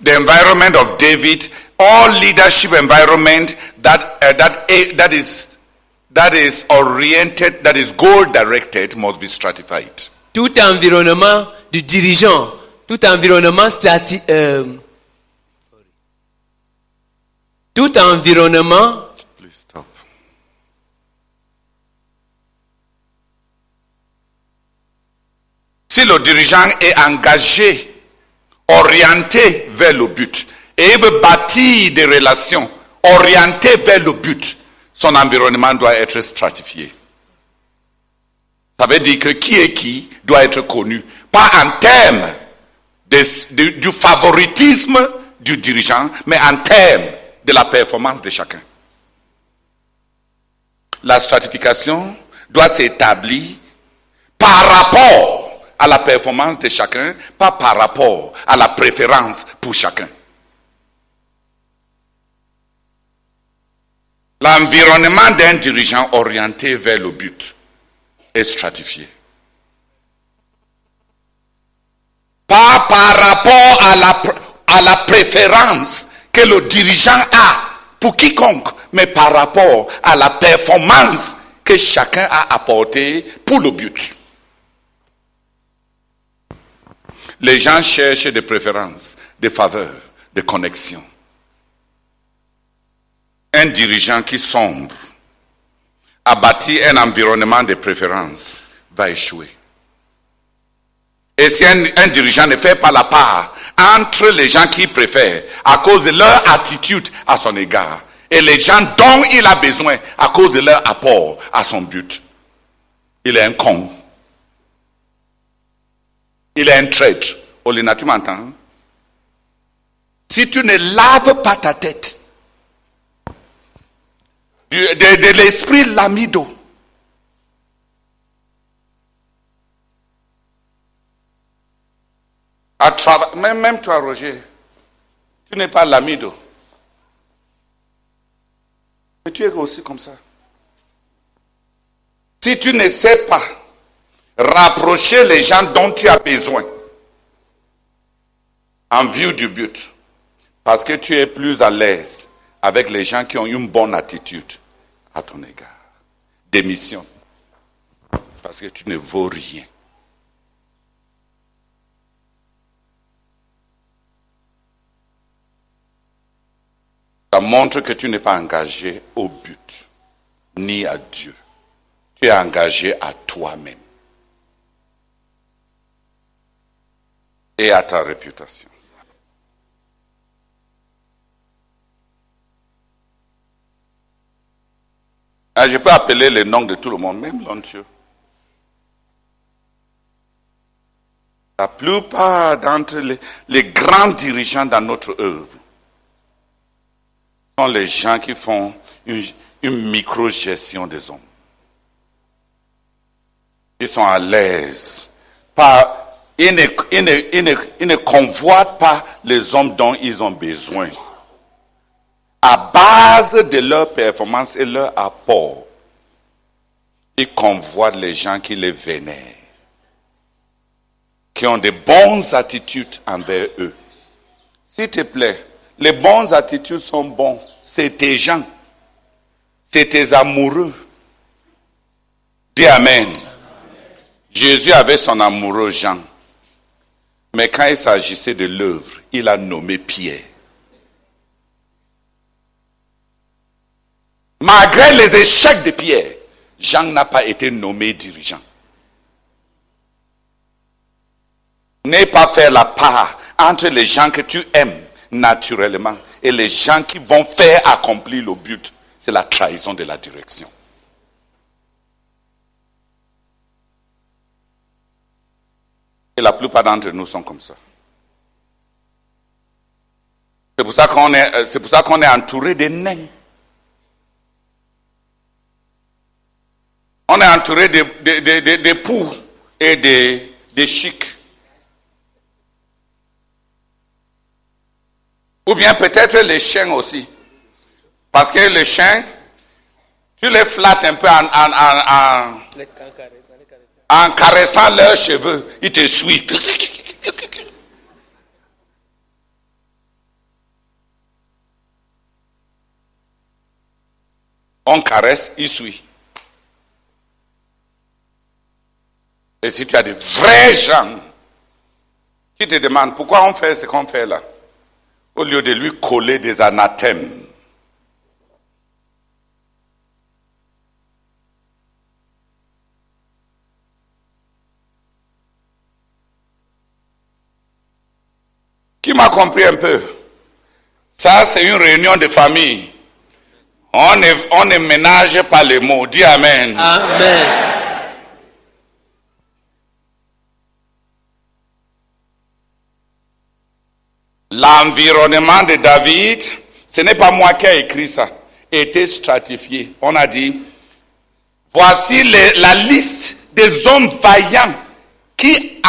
The environment of David, all leadership environment that is oriented, that is goal directed, must be stratified. Tout environnement du dirigeant, tout environnement tout environnement Please stop. Si le dirigeant est engagé, orienté vers le but, et il veut bâtir des relations orientées vers le but, son environnement doit être stratifié. Ça veut dire que qui est qui doit être connu, pas en termes du favoritisme du dirigeant, mais en termes de la performance de chacun. La stratification doit s'établir par rapport à la performance de chacun, pas par rapport à la préférence pour chacun. L'environnement d'un dirigeant orienté vers le but est stratifié. Pas par rapport à la préférence que le dirigeant a pour quiconque, mais par rapport à la performance que chacun a apportée pour le but. Les gens cherchent des préférences, des faveurs, des connexions. Un dirigeant qui sombre a bâti un environnement de préférences va échouer. Et si un dirigeant ne fait pas la part entre les gens qu'il préfère à cause de leur attitude à son égard et les gens dont il a besoin à cause de leur apport à son but, il est un con. Il est un traître. Olina, tu m'entends? Si tu ne laves pas ta tête de l'esprit lamido, même toi, Roger, tu n'es pas lamido. Mais tu es aussi comme ça. Si tu ne sais pas rapprocher les gens dont tu as besoin en vue du but, parce que tu es plus à l'aise avec les gens qui ont une bonne attitude à ton égard. Démissionne, parce que tu ne vaux rien. Ça montre que tu n'es pas engagé au but, ni à Dieu. Tu es engagé à toi-même et à ta réputation. Je peux appeler les noms de tout le monde, même l'ontieux. La plupart d'entre les grands dirigeants dans notre œuvre sont les gens qui font une micro-gestion des hommes. Ils sont à l'aise. Ils ne convoitent pas les hommes dont ils ont besoin. À base de leur performance et leur apport, ils convoitent les gens qui les vénèrent, qui ont de bonnes attitudes envers eux. S'il te plaît, les bonnes attitudes sont bonnes. C'est tes gens. C'est tes amoureux. Dis Amen. Jésus avait son amoureux Jean. Mais quand il s'agissait de l'œuvre, il a nommé Pierre. Malgré les échecs de Pierre, Jean n'a pas été nommé dirigeant. N'aie pas faire la part entre les gens que tu aimes naturellement et les gens qui vont faire accomplir le but. C'est la trahison de la direction. Et la plupart d'entre nous sont comme ça. C'est pour ça qu'on est entouré de nains. On est entouré de poux et de chics. Ou bien peut-être les chiens aussi. Parce que les chiens, tu les flattes un peu en caressant leurs cheveux, ils te suivent. On caresse, ils suivent. Et si tu as des vrais gens qui te demandent pourquoi on fait ce qu'on fait là, au lieu de lui coller des anathèmes, qui m'a compris un peu? Ça, c'est une réunion de famille. On ne ménage pas les mots. Dis Amen. Amen. L'environnement de David, ce n'est pas moi qui ai écrit ça, était stratifié. On a dit, voici la liste des hommes vaillants qui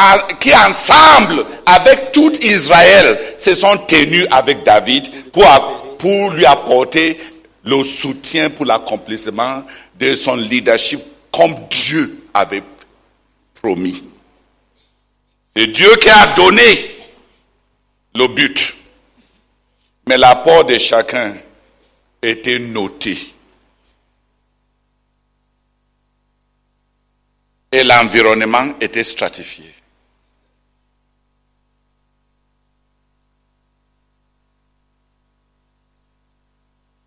ensemble, avec tout Israël, se sont tenus avec David pour lui apporter le soutien pour l'accomplissement de son leadership comme Dieu avait promis. C'est Dieu qui a donné le but. Mais l'apport de chacun était noté. Et l'environnement était stratifié.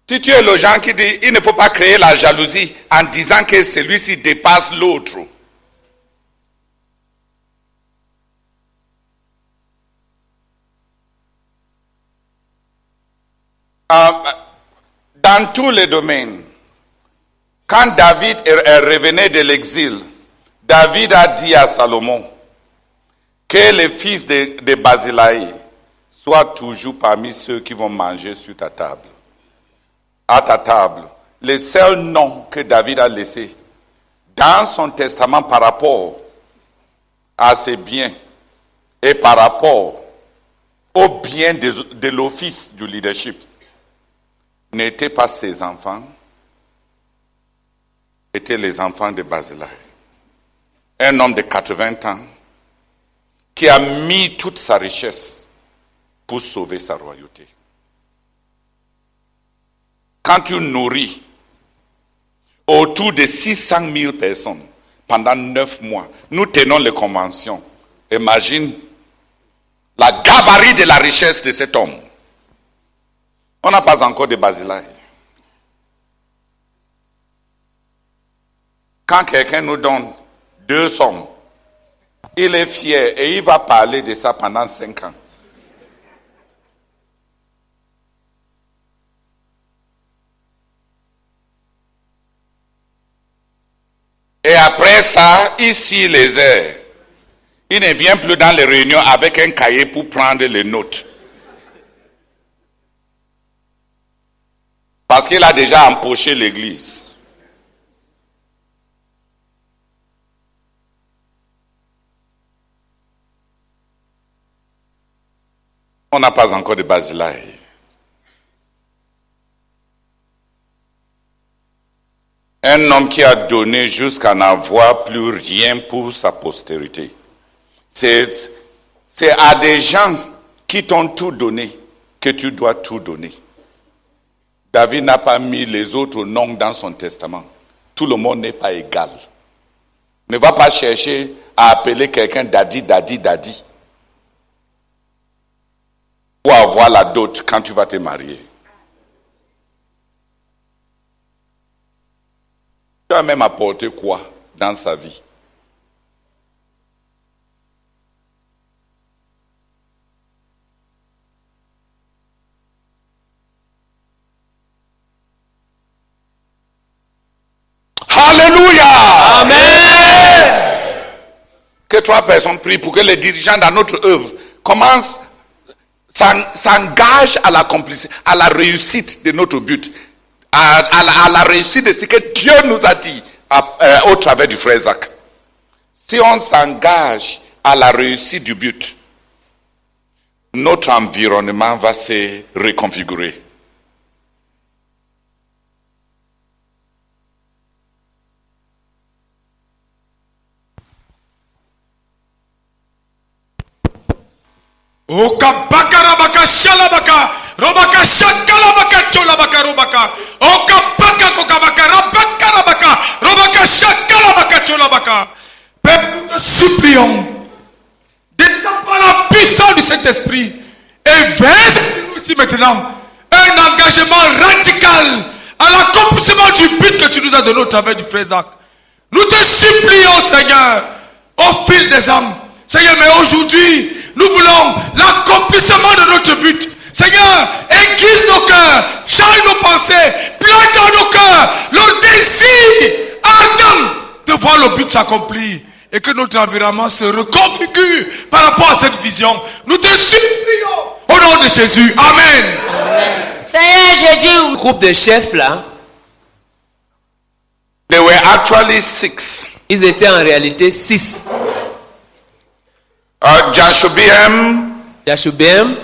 Si tu es le genre qui dit il ne faut pas créer la jalousie en disant que celui-ci dépasse l'autre, dans tous les domaines, quand David revenait de l'exil, David a dit à Salomon que les fils de Barzillai soient toujours parmi ceux qui vont manger sur ta table. À ta table. Le seul nom que David a laissé dans son testament par rapport à ses biens et par rapport au bien de l'office du leadership n'étaient pas ses enfants, étaient les enfants de Barzillai. Un homme de 80 ans qui a mis toute sa richesse pour sauver sa royauté. Quand tu nourris autour de 600 000 personnes pendant 9 mois, nous tenons les conventions. Imagine la gabarit de la richesse de cet homme. On n'a pas encore de Barzillai. Quand quelqu'un nous donne 2 sommes, il est fier et il va parler de ça pendant 5 ans. fait ça, ici les airs. Il ne vient plus dans les réunions avec un cahier pour prendre les notes. Parce qu'il a déjà empoché l'église. On n'a pas encore de Barzillai. Un homme qui a donné jusqu'à n'avoir plus rien pour sa postérité. C'est à des gens qui t'ont tout donné que tu dois tout donner. David n'a pas mis les autres noms dans son testament. Tout le monde n'est pas égal. Ne va pas chercher à appeler quelqu'un Daddy. Ou avoir la dot quand tu vas te marier. Tu as même apporté quoi dans sa vie? Alléluia! Amen. Que 3 personnes prient pour que les dirigeants dans notre œuvre s'engagent à l'accomplissement, à la réussite de notre but, à la réussite de ce que Dieu nous a dit au travers du frère Zach. Si on s'engage à la réussite du but, notre environnement va se reconfigurer. Oka baka rabaka shalabaka robaka shakalabaka cholabaka robaka oka baka kokabaka rabaka rabaka robaka shakalabaka cholabaka. Peuple, nous te supplions, descends par la puissance du Saint-Esprit et verse nous ici maintenant un engagement radical à l'accomplissement du but que tu nous as donné au travers du frère Zach. Nous te supplions, Seigneur, au fil des âmes. Seigneur, mais aujourd'hui, nous voulons l'accomplissement de notre but. Seigneur, aiguise nos cœurs, change nos pensées, plante dans nos cœurs le désir ardent de voir le but s'accomplir et que notre environnement se reconfigure par rapport à cette vision. Nous te supplions au nom de Jésus. Amen. Seigneur, j'ai dit Le groupe de chefs là, They were actually 6. ils étaient en réalité 6. Jashobeam, Yashubem,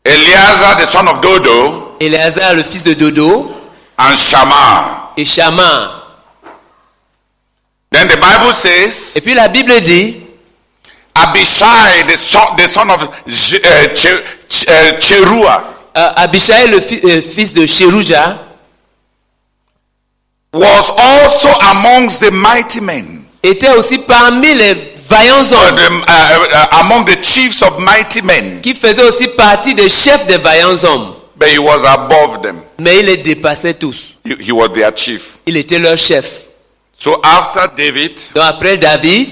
Eleazar, the son of Dodo, Éléazar le fils de Dodo and Shammah. et Shammah. Then the Bible says, Et puis la Bible dit, Abishai, the son of Cherua, Abishai le fils de Cherouja was also amongst the mighty men, était aussi parmi les vaillants hommes among the chiefs of mighty men, qui faisait aussi partie des chefs des vaillants hommes. but he was above them. Mais il les dépassait tous. He was their chief. Il était leur chef. So after David, Donc après David,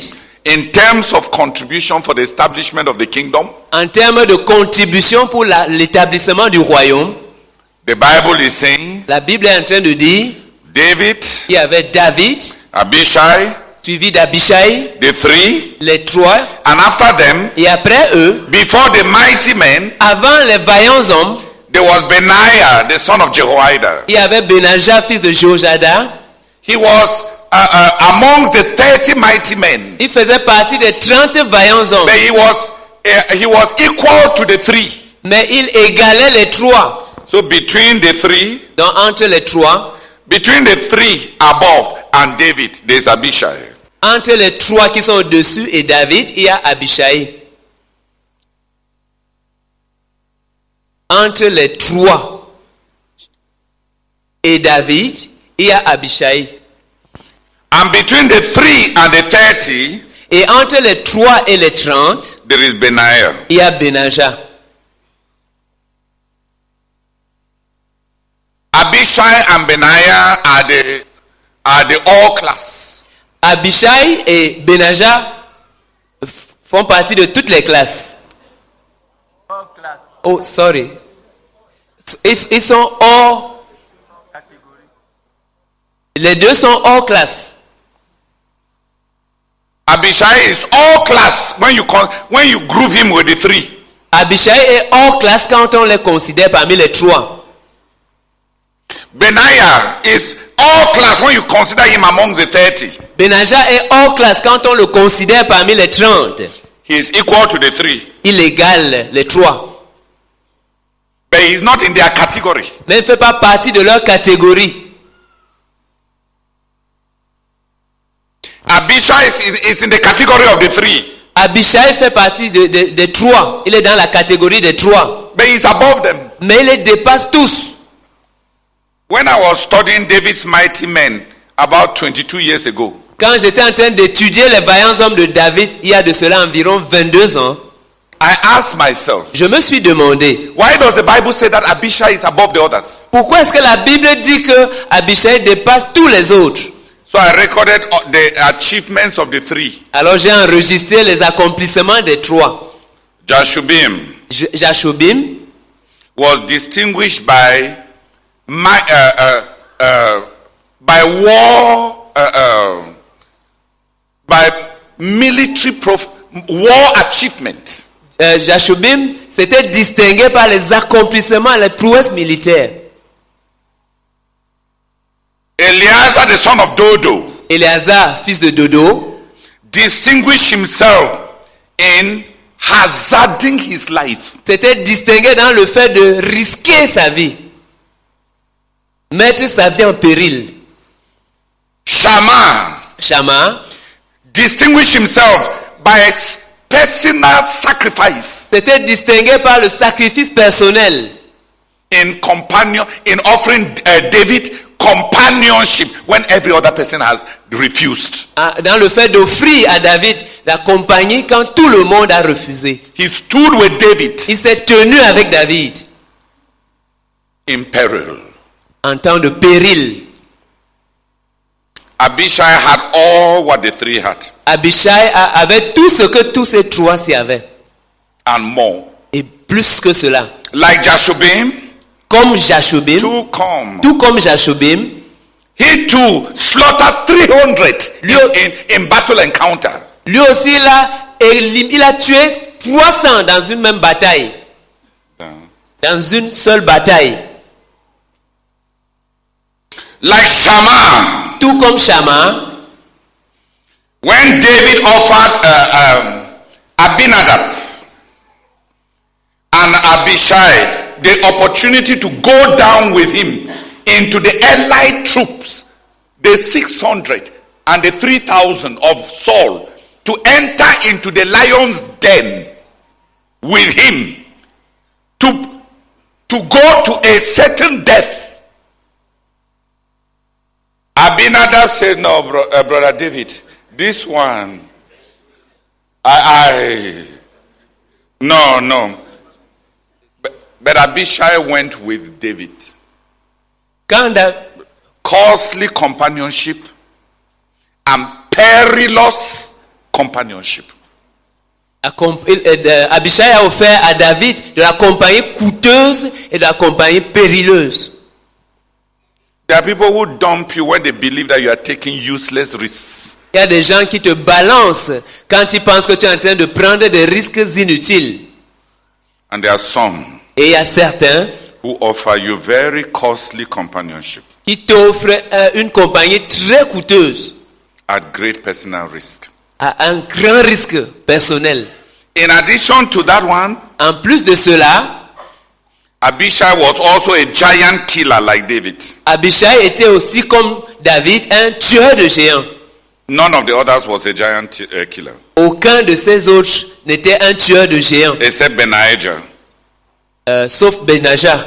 in terms of contribution for the establishment of the kingdom, en termes de contribution pour l'établissement du royaume, the Bible is saying la Bible est en train de dire, David, il y avait David, Abishai, suivi d'Abishai, the 3, les 3, and after them, et après eux, before the mighty men, avant les vaillants hommes, there was Benaiah, the son of Jehoiada. il y avait Benaja, fils de Jojada. He was among the 30 mighty men, Il faisait partie des 30 vaillants hommes. but he was equal to the 3. Mais il égalait les 3. So between the 3, Donc entre les 3, between the 3 above and David, there's Abishai. entre les 3 qui sont au-dessus et David, il y a Abishai. Entre les 3 et David, il y a Abishai. And between the 3 and the 30, Et entre les 3 et les 30, there is Benaiah. il y a Benaja. Abishai and Benaiah are the all class. Abishai et Benaja font partie de toutes les classes. Oh, sorry. Ils sont hors. Les deux sont hors classe. Abishai is all class when you group him with the three. Abishai est hors classe quand on les considère parmi les trois. Benaiah is all class when you consider him among the 30. Benaja est hors classe quand on le considère parmi les 30. He is equal to the three. Il égale les trois. But he is not in their category. Mais il ne fait pas partie de leur catégorie. Abishai is in the category of the three. Abishai fait partie des trois. Il est dans la catégorie des trois. But he is above them. Mais il les dépasse tous. When I was studying David's mighty men about 22 years ago, Quand j'étais en train d'étudier les vaillants hommes de David, il y a de cela environ 22 ans, I asked myself, je me suis demandé, why does the Bible say that Abishai is above the others? pourquoi est-ce que la Bible dit que Abishai dépasse tous les autres? So I recorded the achievements of the three. Alors j'ai enregistré les accomplissements des trois. Jashubim Jashobim was distinguished by by military war achievement. Jashobim s'était distingué par les accomplissements, les prouesses militaires. Eleazar, the son of Dodo, Éléazar, fils de Dodo, distinguished himself in hazarding his life. s'était distingué dans le fait de risquer sa vie, mettre sa vie en péril. Shammah distinguished himself by personal sacrifice s'était distingué par le sacrifice personnel, in offering David companionship when every other person has refused. dans le fait d'offrir à David la compagnie quand tout le monde a refusé. He stood with David Il s'est tenu avec David in peril. en temps de péril. Abishai had all what the three had Abishai avait tout ce que tous ces trois s'y avaient, and more. et plus que cela. Like Jashubim, Comme Jashobim, tout comme Jashobim, he too slaughtered 300 in battle encounter. lui aussi il a tué 300 dans une même bataille, dans une seule bataille. Like Shammah, Tout comme Shammah, when David offered Abinadab and Abishai the opportunity to go down with him into the allied troops, the 600 and the 3,000 of Saul, to enter into the lion's den with him to go to a certain death. Abinadab said, no, brother David, this one, no. But Abishai went with David. Costly companionship and perilous companionship. Abishai a offert à David de la compagnie coûteuse et de la compagnie périleuse. There are people who dump you when they believe that you are taking useless risks. Il y a des gens qui te balancent quand ils pensent que tu es en train de prendre des risques inutiles. And there are some Et il y a certains who offer you very costly companionship qui t'offrent une compagnie très coûteuse at great personal risk. à un grand risque personnel. In addition to that one, En plus de cela, Abishai was also a giant killer like David. Abishai était aussi comme David un tueur de géants. None of the others was a giant killer, Aucun de ces autres n'était un tueur de géants, except Benaiah. sauf Benaja.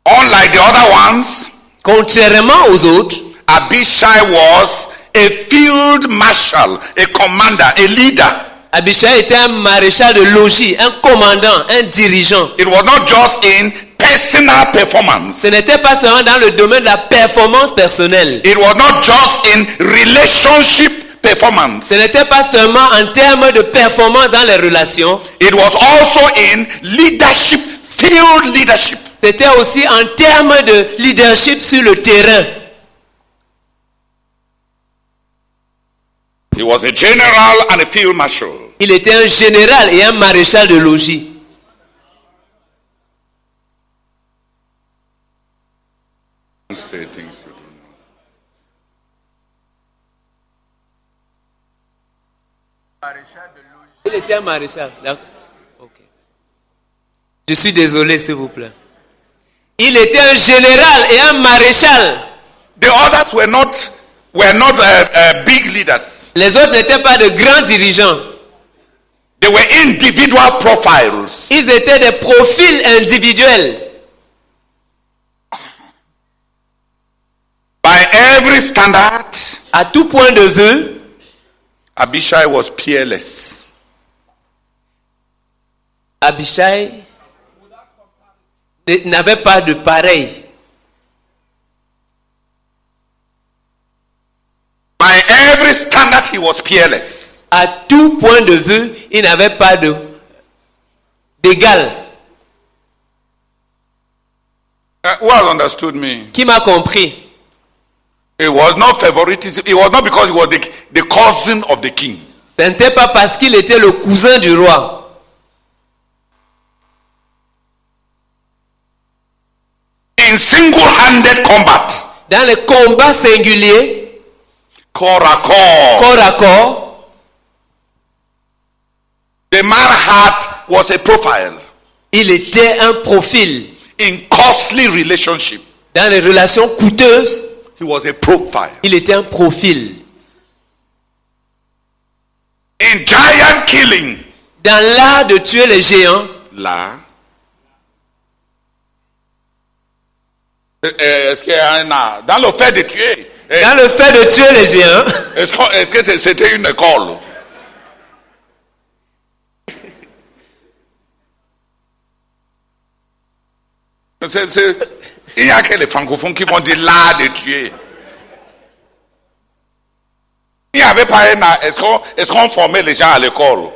Unlike the other ones, Contrairement aux autres, Abishai was a field marshal, a commander, a leader. Abishai était un maréchal de logis, un commandant, un dirigeant. It was not just in personal performance. Ce n'était pas seulement dans le domaine de la performance personnelle. It was not just in relationship performance. Ce n'était pas seulement en termes de performance dans les relations. It was also in leadership, field leadership. C'était aussi en termes de leadership sur le terrain. He was a general and a field marshal. Il était un général et un maréchal de logis. Say things you don't know. Il était un maréchal. D'accord. Ok. Je suis désolé, s'il vous plaît. Il était un général et un maréchal. The others were not big leaders. Les autres n'étaient pas de grands dirigeants. They were individual profiles. Ils étaient des profils individuels. By every standard, À tout point de vue, Abishai was peerless. Abishai n'avait pas de pareil. By every standard, he was peerless. À tout point de vue, il n'avait pas d'égal. Who has understood me? Qui m'a compris? It was not favoritism. It was not because he was the cousin of the king. Ce n'était pas parce qu'il était le cousin du roi. In single-handed combat, Dans les combats singuliers, corps à corps, corps à corps, the man was a profile il était un profil. in costly relationship. Dans les relations coûteuses, He was a profile. il était un profil. In giant killing, Dans l'art de tuer les géants, là. Est-ce qu'il y a un art? Dans le fait de tuer, dans le fait de tuer les géants, est-ce que c'était une école? Il n'y a que les francophones qui vont dire l'art de tuer. Il n'y avait pas un art. Est-ce qu'on formait les gens à l'école?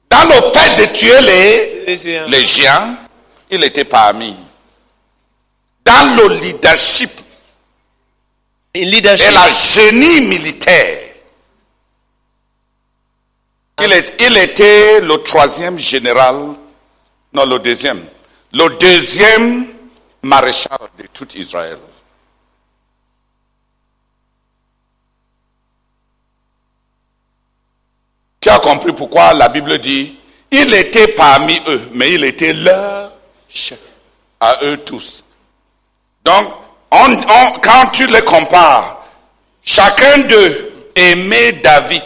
Dans le fait de tuer les géants, il était parmi. Dans le leadership et la génie militaire, il était le troisième général, non le deuxième maréchal de tout Israël. Qui a compris pourquoi la Bible dit, il était parmi eux, mais il était leur chef, à eux tous. Donc, quand tu les compares, chacun d'eux aimait David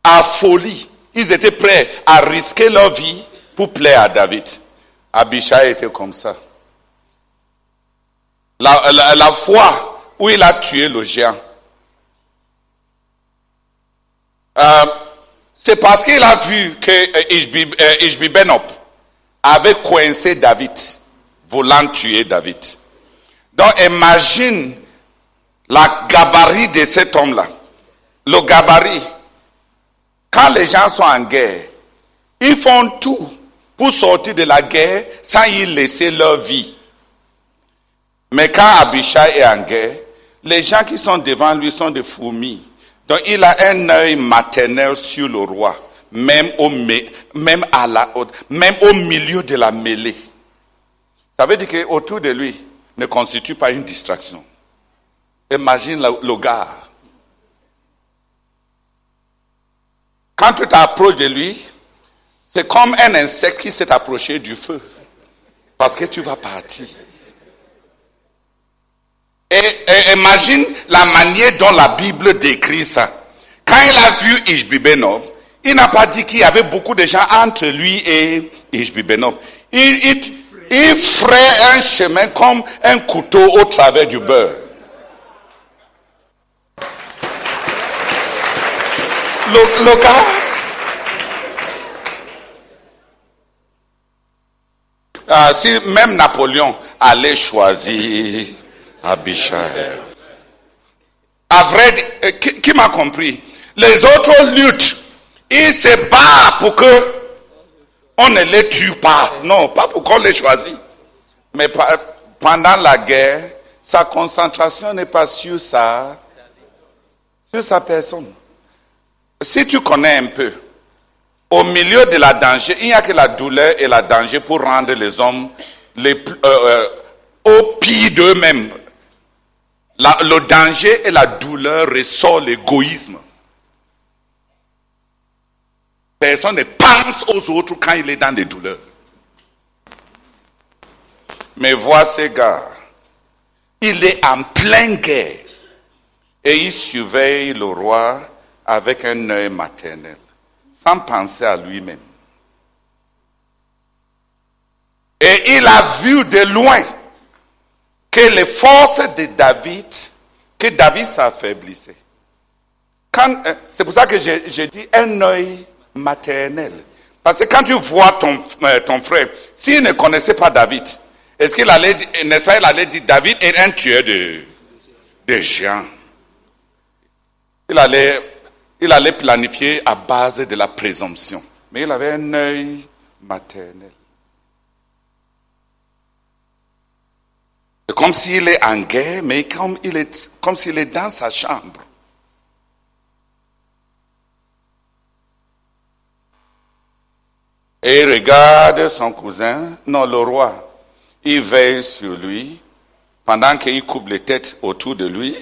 à folie. Ils étaient prêts à risquer leur vie pour plaire à David. Abishai était comme ça. La fois où il a tué le géant, c'est parce qu'il a vu que Ishbi-Benob avait coincé David, voulant tuer David. Donc imagine la gabarit de cet homme-là. Le gabarit. Quand les gens sont en guerre, ils font tout pour sortir de la guerre sans y laisser leur vie. Mais quand Abishai est en guerre, les gens qui sont devant lui sont des fourmis. Donc il a un œil maternel sur le roi, même au milieu de la mêlée. Ça veut dire qu'autour de lui ne constitue pas une distraction. Imagine le gars. Quand tu t'approches de lui, c'est comme un insecte qui s'est approché du feu. Parce que tu vas partir. Et imagine la manière dont la Bible décrit ça. Quand il a vu Ishbi-Benob, il n'a pas dit qu'il y avait beaucoup de gens entre lui et Ishbi-Benob. Il ferait un chemin comme un couteau au travers du beurre. Le gars, si même Napoléon allait choisir Abishai. À vrai, qui m'a compris? Les autres luttent. Ils se battent pour que on ne les tue pas. Non, pas pour qu'on les choisisse. Mais pendant la guerre, sa concentration n'est pas sur sa sur sa personne. Si tu connais un peu, au milieu de la danger, il n'y a que la douleur et la danger pour rendre les hommes au pire d'eux-mêmes. Le danger et la douleur ressort l'égoïsme. Personne ne pense aux autres quand il est dans des douleurs. Mais vois ces gars, il est en pleine guerre et il surveille le roi avec un œil maternel, sans penser à lui-même. Et il a vu de loin que les forces de David, que David s'affaiblissait. C'est pour ça que j'ai dit un œil maternel. Parce que quand tu vois ton frère, s'il ne connaissait pas David, est-ce qu'il allait, n'est-ce pas, il allait dire David est un tueur de géants. Il allait planifier à base de la présomption. Mais il avait un œil maternel. C'est comme s'il est en guerre, mais comme s'il est dans sa chambre. Et il regarde son cousin, non, le roi. Il veille sur lui, pendant qu'il coupe les têtes autour de lui,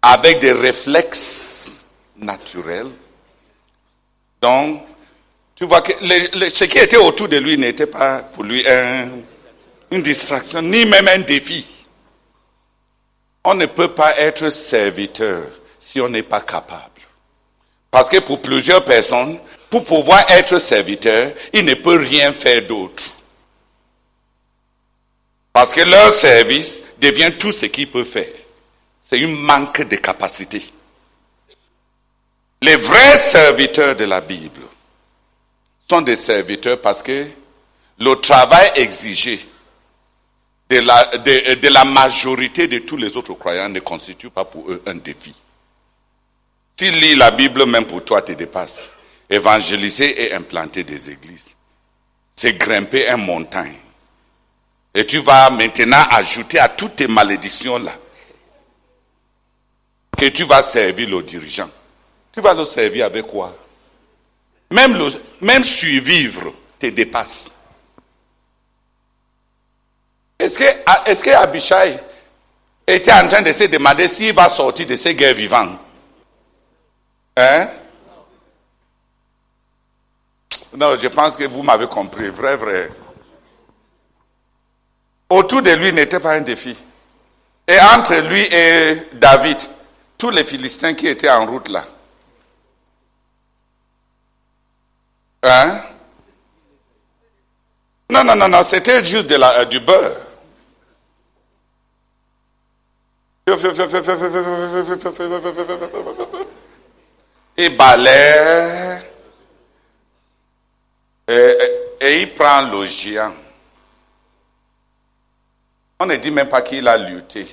avec des réflexes naturels. Donc, tu vois que ce qui était autour de lui n'était pas pour lui une distraction, ni même un défi. On ne peut pas être serviteur si on n'est pas capable. Parce que pour plusieurs personnes, pour pouvoir être serviteur, il ne peut rien faire d'autre. Parce que leur service devient tout ce qu'ils peuvent faire. C'est un manque de capacité. Les vrais serviteurs de la Bible sont des serviteurs parce que le travail exigé de la majorité de tous les autres croyants ne constitue pas pour eux un défi. S'ils lisent la Bible, même pour toi, te dépasse. Évangéliser et implanter des églises, c'est grimper une montagne. Et tu vas maintenant ajouter à toutes tes malédictions là que tu vas servir le dirigeant. Tu vas le servir avec quoi? Même survivre te dépasse. Est-ce que Abishai était en train de se demander s'il va sortir de ces guerres vivantes? Hein? Non, je pense que vous m'avez compris. Vrai. Autour de lui n'était pas un défi. Et entre lui et David, tous les Philistins qui étaient en route là. Hein? Non, c'était juste du beurre. Il balaie. Et il prend le géant. On ne dit même pas qu'il a lutté.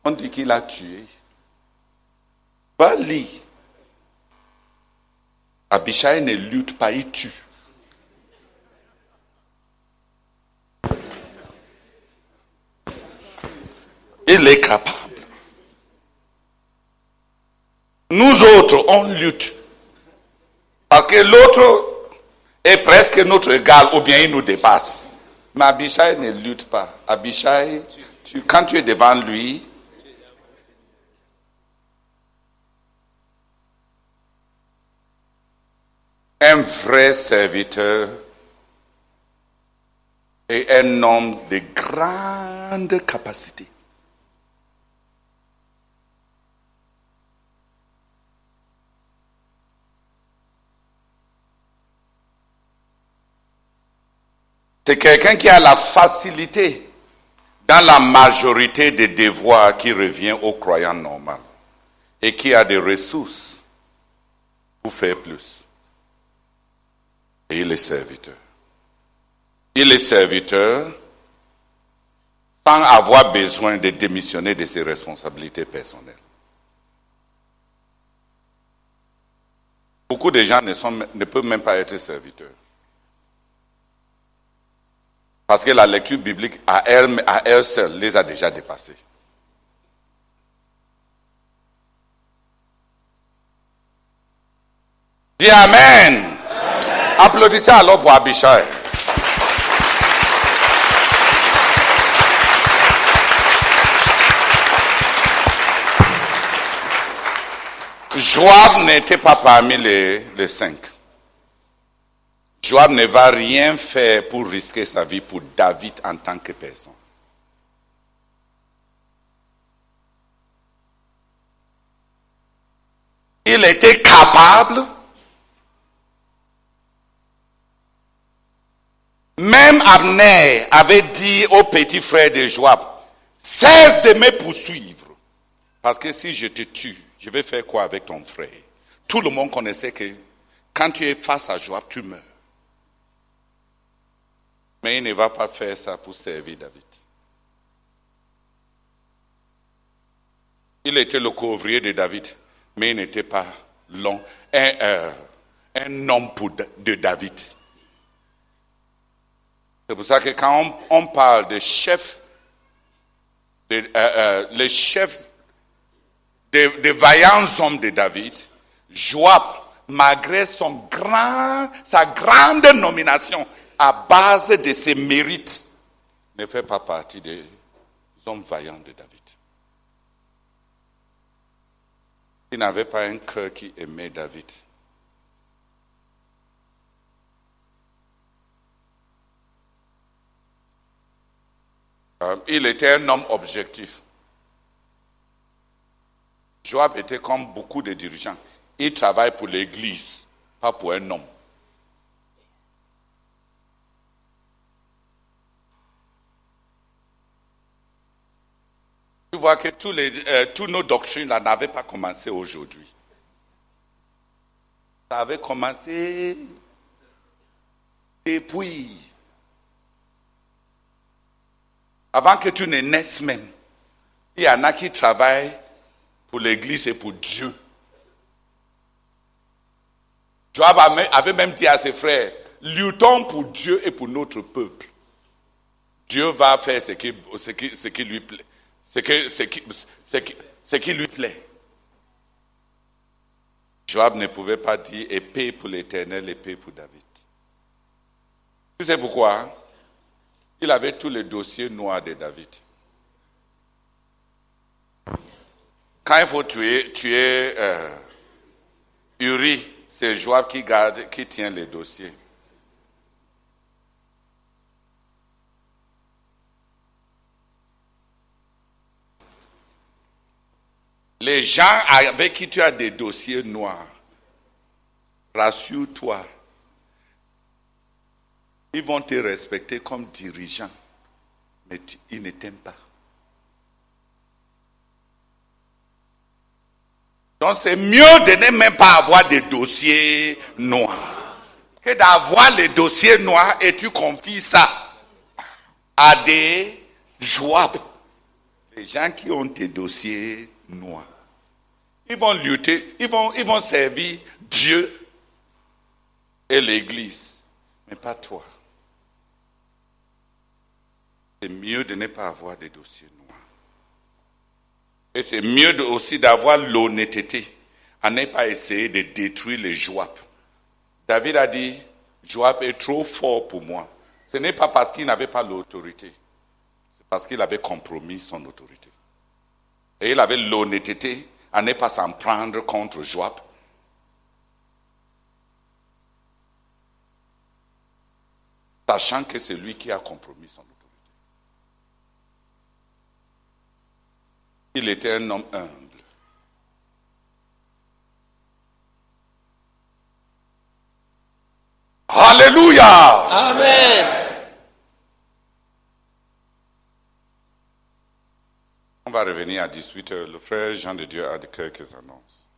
On dit qu'il a tué. Va lire. Abishai ne lutte pas, il tue. Il est capable. Nous autres, on lutte. Parce que l'autre est presque notre égal, ou bien il nous dépasse. Mais Abishai ne lutte pas. Abishai, quand tu es devant lui, un vrai serviteur et un homme de grande capacité. C'est quelqu'un qui a la facilité dans la majorité des devoirs qui revient aux croyants normaux et qui a des ressources pour faire plus. Et il est serviteur. Il est serviteur sans avoir besoin de démissionner de ses responsabilités personnelles. Beaucoup de gens ne peuvent même pas être serviteurs. Parce que la lecture biblique à elle seule les a déjà dépassés. Dis Amen. Applaudissez alors pour Abishai. Joab n'était pas parmi les 5. Joab ne va rien faire pour risquer sa vie pour David en tant que personne. Il était capable, même Abner avait dit au petit frère de Joab, cesse de me poursuivre, parce que si je te tue, je vais faire quoi avec ton frère? Tout le monde connaissait que quand tu es face à Joab, tu meurs. Mais il ne va pas faire ça pour servir David. Il était le couvrier de David, mais il n'était pas long, un homme de David. C'est pour ça que quand on parle de chef, les chefs des vaillants hommes de David, Joab, malgré sa grande nomination à base de ses mérites, ne fait pas partie des hommes vaillants de David. Il n'avait pas un cœur qui aimait David. Il était un homme objectif. Joab était comme beaucoup de dirigeants. Il travaille pour l'église, pas pour un homme. Tu vois que tous nos doctrines là n'avaient pas commencé aujourd'hui. Ça avait commencé depuis. Avant que tu ne naisses même, il y en a qui travaillent pour l'église et pour Dieu. Joab avait même dit à ses frères, luttons pour Dieu et pour notre peuple. Dieu va faire ce qui lui plaît. Ce qui lui plaît. Joab ne pouvait pas dire épée pour l'Éternel, épée pour David. Tu sais pourquoi? Il avait tous les dossiers noirs de David. Quand il faut tuer Uri, c'est Joab qui tient les dossiers. Les gens avec qui tu as des dossiers noirs, rassure-toi, ils vont te respecter comme dirigeant, mais ils ne t'aiment pas. Donc c'est mieux de ne même pas avoir des dossiers noirs que d'avoir les dossiers noirs et tu confies ça à des Joab. Les gens qui ont des dossiers noirs. Ils vont lutter, ils vont servir Dieu et l'Église, mais pas toi. C'est mieux de ne pas avoir des dossiers noirs. Et c'est mieux aussi d'avoir l'honnêteté, à ne pas essayer de détruire les Joab. David a dit, Joab est trop fort pour moi. Ce n'est pas parce qu'il n'avait pas l'autorité, c'est parce qu'il avait compromis son autorité. Et il avait l'honnêteté à ne pas s'en prendre contre Joab. Sachant que c'est lui qui a compromis son autorité. Il était un homme humble. Alléluia! Amen. On va revenir à 18h. Le frère Jean de Dieu a quelques annonces.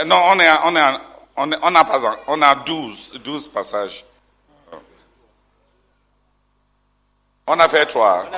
Non, on a 12 passages. On a fait 3.